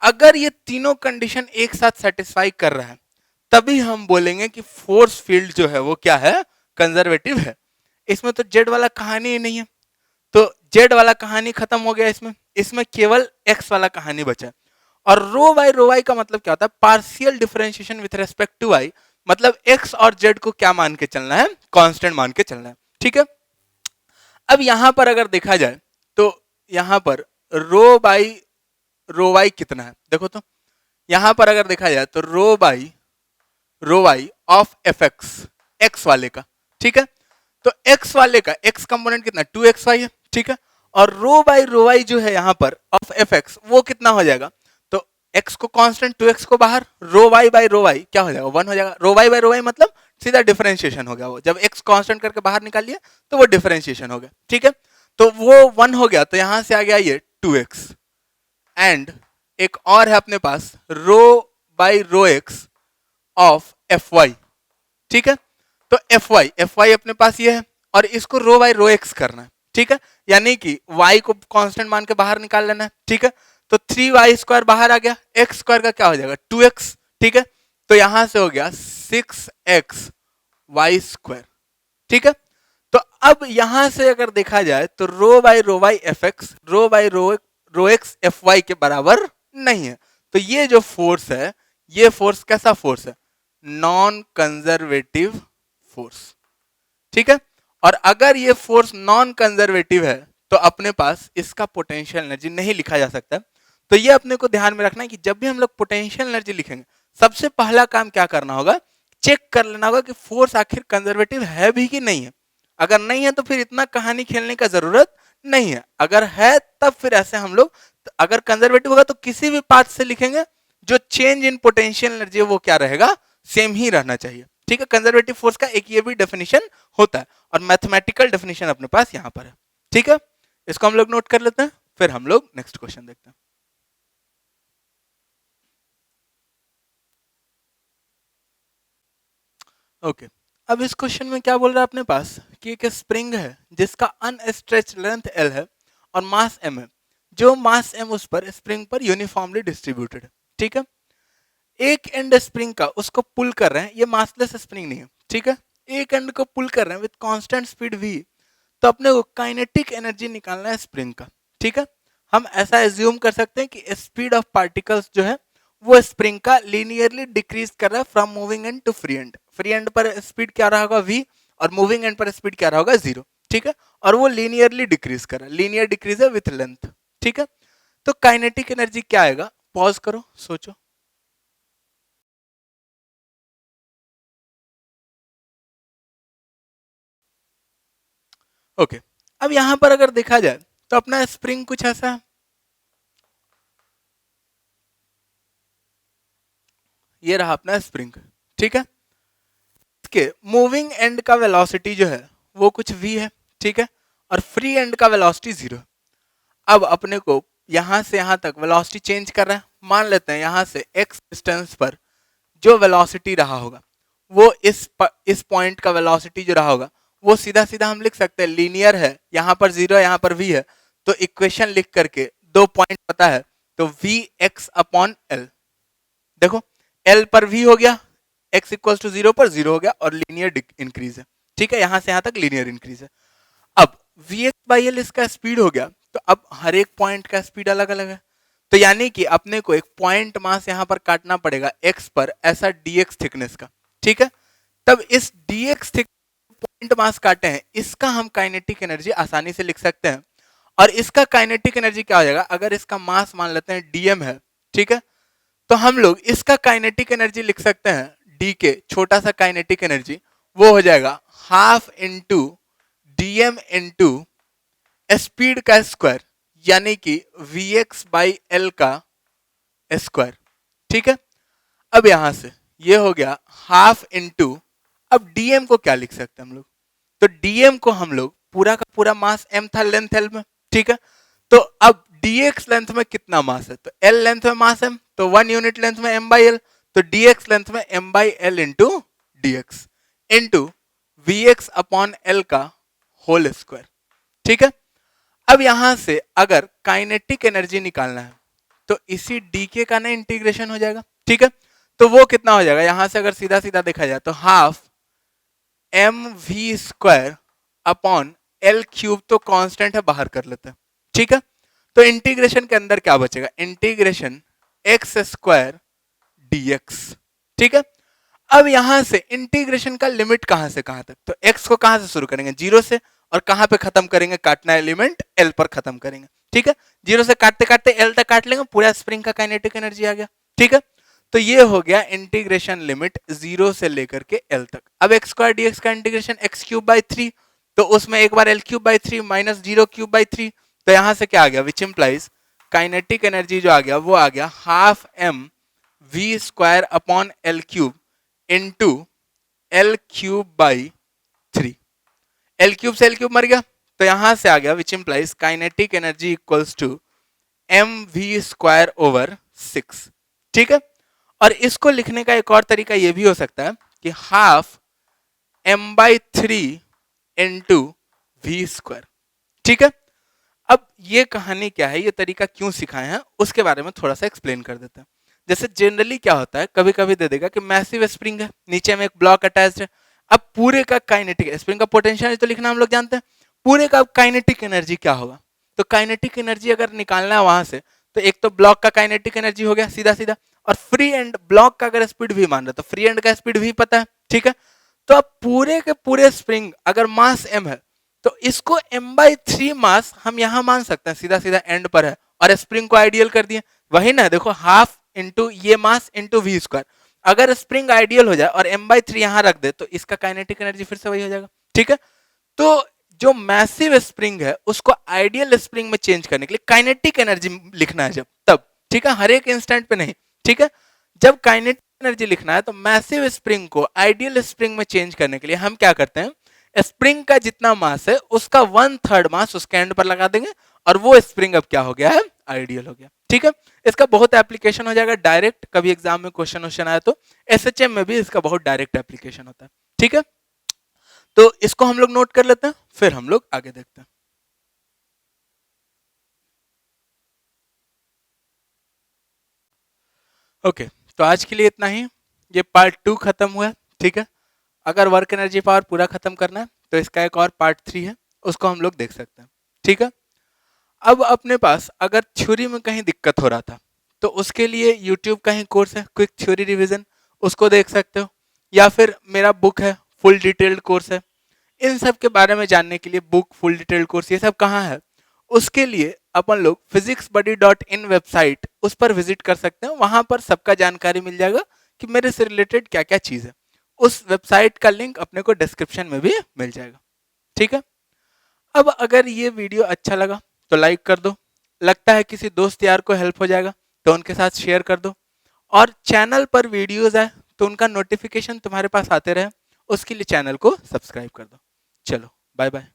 अगर ये तीनों कंडीशन एक साथ सेटिस्फाई कर रहा है तभी हम बोलेंगे कि फोर्स फील्ड जो है वो क्या है, कंजर्वेटिव है। इसमें तो जेड वाला कहानी ही नहीं है, तो जेड वाला कहानी खत्म हो गया, इसमें इसमें केवल एक्स वाला कहानी बचा है। और रो वाई का मतलब क्या होता है, partial differentiation with respect to Y, मतलब एक्स और जेड को क्या मान के चलना है, कांस्टेंट मान के चलना है, ठीक है। अब यहां पर अगर देखा जाए तो यहां पर रो वाई कितना है, देखो तो यहां पर अगर देखा जाए तो rho Y of F X, X वाले का, ठीक है। तो एक्स वाले का एक्स कंपोनेंट कितना 2xy है, ठीक है। और रो वाई जो है यहां पर ऑफ एफ एक्स वो कितना हो जाएगा, तो x को कांस्टेंट 2x को बाहर, रो वाई बाई रो वाई क्या हो जाएगा 1 हो जाएगा, रो वाई बाई रो वाई मतलब सीधा डिफरेंशिएशन हो गया, वो जब x कांस्टेंट करके बाहर निकाल लिया तो वो डिफरेंशिएशन हो गया, ठीक है। तो वो 1 हो गया, तो यहां से आ गया ये 2x। एंड एक और है अपने पास rho by rho X of F Y, ठीक है। तो एफ वाई अपने पास ये है और इसको रो बाई रो एक्स करना है, ठीक है। यानी कि y को कांस्टेंट मान के बाहर निकाल लेना है, ठीक है। तो 3y² बाहर आ गया, x स्क्वायर का क्या हो जाएगा 2x, ठीक है। तो यहां से हो गया 6x y², ठीक है। तो अब यहां से अगर देखा जाए तो rho Y F X rho by rho X F Y के बराबर नहीं है। तो ये जो फोर्स है ये फोर्स कैसा फोर्स है, नॉन कंजर्वेटिव फोर्स, ठीक है। और अगर ये फोर्स नॉन कंजर्वेटिव है तो अपने पास इसका पोटेंशियल एनर्जी नहीं लिखा जा सकता। तो ये अपने को ध्यान में रखना है कि जब भी हम लोग पोटेंशियल एनर्जी लिखेंगे सबसे पहला काम क्या करना होगा, चेक कर लेना होगा कि फोर्स आखिर कंजर्वेटिव है भी कि नहीं है। अगर नहीं है तो फिर इतना कहानी खेलने का जरूरत नहीं है, अगर है तब फिर ऐसे हम लोग, अगर कंजर्वेटिव होगा तो किसी भी पाथ से लिखेंगे जो चेंज इन पोटेंशियल एनर्जी वो क्या रहेगा, सेम ही रहना चाहिए, ठीक है। कंजर्वेटिव फोर्स का एक ये भी डेफिनेशन होता है और मैथमेटिकल डेफिनेशन अपने पास यहां पर है, ठीक है। इसको हम लोग नोट कर लेते हैं, फिर हम लोग नेक्स्ट क्वेश्चन देखते हैं। ओके अब इस क्वेश्चन में क्या बोल रहा है अपने पास कि एक स्प्रिंग है जिसका अनस्ट्रेच लेंथ एल है और मास एम है, जो मास एम उस पर स्प्रिंग पर यूनिफॉर्मली डिस्ट्रीब्यूटेड है, ठीक है। एक एंड स्प्रिंग का उसको पुल कर रहे हैं, ये मासलेस स्प्रिंग नहीं है, ठीक है। एक एंड को पुल कर रहे हैं विद कांस्टेंट स्पीड v, तो अपने को काइनेटिक एनर्जी निकालना है स्प्रिंग का, ठीक है। हम ऐसा एज्यूम कर सकते हैं कि स्पीड ऑफ पार्टिकल्स जो है वो स्प्रिंग का लीनियरली डिक्रीज कर रहा है from moving end to free end पर स्पीड क्या रहा होगा v और मूविंग एंड पर स्पीड क्या रहा होगा 0, ठीक है। और वो लीनियरली डिक्रीज कर रहा है, लीनियर डिक्रीज है विथ लेंथ, ठीक है। तो काइनेटिक एनर्जी क्या आएगा, पॉज करो सोचो। ओके, अब यहां पर अगर देखा जाए तो अपना स्प्रिंग कुछ ऐसा है, ये रहा अपना स्प्रिंग, ठीक है। इसके मूविंग एंड का वेलोसिटी जो है वो कुछ v है, ठीक है, और फ्री एंड का वेलोसिटी 0। अब अपने को यहां से यहां तक वेलोसिटी चेंज कर रहा है, मान लेते हैं यहां से x डिस्टेंस पर जो वेलोसिटी रहा होगा वो इस पॉइंट का वेलोसिटी जो रहा होगा वो सीधा सीधा हम लिख सकते हैं, लीनियर है, यहाँ पर 0 यहाँ पर v है, तो इक्वेशन लिख करके 2 पॉइंट पता है, तो vx अपॉन l, देखो l पर v हो गया, x इक्वल टू 0 पर 0 हो गया, और लीनियर इंक्रीज है, ठीक है, यहां से यहां तक लीनियर इंक्रीज है। अब vx बाई एल इसका स्पीड हो गया, तो अब हर एक पॉइंट का स्पीड अलग अलग है, तो यानी कि अपने को एक पॉइंट मास यहां पर काटना पड़ेगा x पर ऐसा dx थिकनेस का, ठीक है। तब इस dx थिक पॉइंट मास काटे हैं, इसका हम काइनेटिक एनर्जी आसानी से लिख सकते हैं, और इसका काइनेटिक एनर्जी क्या हो जाएगा, अगर इसका मास मान लेते हैं dm है, ठीक है, तो हम लोग इसका काइनेटिक एनर्जी लिख सकते हैं डी के, छोटा सा काइनेटिक एनर्जी वो हो जाएगा half into DM into speed का स्क्वायर, यानी कि vx बाई एल का स्क्वायर, ठीक है। अब यहां से ये हो गया हाफ इंटू, अब डीएम को क्या लिख सकते हैं हम लोग, तो डीएम को हम लोग पूरा का पूरा मास m था लेंथ l में, ठीक है, तो अब dx लेंथ में कितना मास है, तो l लेंथ में मास m, तो 1 यूनिट लेंथ में m बाई एल, तो dx लेंथ में m by L into dx into vx upon l का होल स्क्वायर, ठीक है। अब यहां से अगर काइनेटिक एनर्जी निकालना है तो इसी dk का ना इंटीग्रेशन हो जाएगा, ठीक है, तो वो कितना हो जाएगा, यहां से अगर सीधा सीधा देखा जाए तो half m v square upon l cube, तो कांस्टेंट है बाहर कर लेते हैं, ठीक है, तो इंटीग्रेशन के अंदर क्या बचेगा, इंटीग्रेशन एक्स स्क्वायर डीएक्स, ठीक है। अब यहां से इंटीग्रेशन का लिमिट कहां से कहां तक, तो x को कहां से शुरू करेंगे, 0 से, और कहां पे खत्म करेंगे, काटना एलिमेंट l पर खत्म करेंगे, ठीक है, 0 से काटते काटते l तक काट लेंगे, पूरा स्प्रिंग का काइनेटिक एनर्जी आ गया, ठीक है। तो ये हो गया इंटीग्रेशन लिमिट 0 से लेकर के l तक। अब एक्स स्क्वायर डी का इंटीग्रेशन एक्स क्यूब बाई 3, तो उसमें एक बार L cube by 3 minus 0 cube by 3, तो यहां से क्या आ गया, विच इंप्लाइज काइनेटिक एनर्जी जो आ गया वो आ गया half m v square upon l cube into l cube by 3, l cube से एल क्यूब मर गया, तो यहां से आ गया which implies kinetic energy equals to m v square over 6, ठीक है। और इसको लिखने का एक और तरीका यह भी हो सकता है कि half m by 3 into v square, ठीक है। अब ये कहानी क्या है, ये तरीका क्यों सिखाए हैं, उसके बारे में थोड़ा सा एक्सप्लेन कर देते हैं। जैसे जनरली क्या होता है, कभी कभी दे देगा कि मैसिव स्प्रिंग है, नीचे में एक ब्लॉक अटैच्ड है, अब पूरे का काइनेटिक, स्प्रिंग का पोटेंशियल तो लिखना हम लोग जानते हैं, पूरे का काइनेटिक एनर्जी क्या होगा, तो काइनेटिक एनर्जी अगर निकालना है वहां से, तो एक तो ब्लॉक का काइनेटिक एनर्जी हो गया सीधा सीधा, और फ्री एंड ब्लॉक का अगर स्पीड भी मान रहे तो फ्री एंड का स्पीड भी पता है, ठीक है। तो अब पूरे के पूरे स्प्रिंग अगर मास m है, तो इसको m बाई 3 मास हम यहां मान सकते हैं, सीधा सीधा एंड पर है, और स्प्रिंग को आइडियल कर दिए, वही ना, देखो हाफ इंटू ये मास इंटू वी स्क्वायर, अगर स्प्रिंग आइडियल हो जाए और m बाई 3 यहां रख दे तो इसका काइनेटिक एनर्जी फिर से वही हो जाएगा, ठीक है। तो जो मैसिव स्प्रिंग है उसको आइडियल स्प्रिंग में चेंज करने के लिए काइनेटिक एनर्जी लिखना है जब, तब, ठीक है, हर एक इंस्टेंट पे नहीं, ठीक है। जब काइनेटिक एनर्जी लिखना है तो मैसिव स्प्रिंग को आइडियल स्प्रिंग में चेंज करने के लिए हम क्या करते हैं, स्प्रिंग का जितना मास है उसका 1/3 मास उसके एंड पर लगा देंगे, और वो स्प्रिंग अब क्या हो गया है, आइडियल हो गया, ठीक है। इसका बहुत एप्लीकेशन हो जाएगा डायरेक्ट, कभी एग्जाम में क्वेश्चन आया तो एसएचएम में भी इसका बहुत डायरेक्ट एप्लीकेशन होता है, ठीक है। तो इसको हम लोग नोट कर लेते हैं, फिर हम लोग आगे देखते हैं। ओके, तो आज के लिए इतना ही, ये पार्ट 2 खत्म हुआ है, ठीक है। अगर वर्क एनर्जी पावर पूरा खत्म करना है तो इसका एक और पार्ट 3 है, उसको हम लोग देख सकते हैं, ठीक है। अब अपने पास अगर थ्योरी में कहीं दिक्कत हो रहा था तो उसके लिए यूट्यूब का ही कोर्स है क्विक थ्योरी रिवीजन, उसको देख सकते हो, या फिर मेरा बुक है फुल डिटेल्ड कोर्स है। इन सब के बारे में जानने के लिए बुक, फुल डिटेल्ड कोर्स, ये सब कहाँ है, उसके लिए अपन लोग physicsbuddy.in वेबसाइट, उस पर विजिट कर सकते हैं, वहां पर सबका जानकारी मिल जाएगा कि मेरे से रिलेटेड क्या क्या चीज है। उस वेबसाइट का लिंक अपने को डिस्क्रिप्शन में भी मिल जाएगा, ठीक है। अब अगर ये वीडियो अच्छा लगा तो लाइक कर दो, लगता है किसी दोस्त यार को हेल्प हो जाएगा तो उनके साथ शेयर कर दो, और चैनल पर वीडियोस आए तो उनका नोटिफिकेशन तुम्हारे पास आते रहे, उसके लिए चैनल को सब्सक्राइब कर दो। चलो, बाय बाय।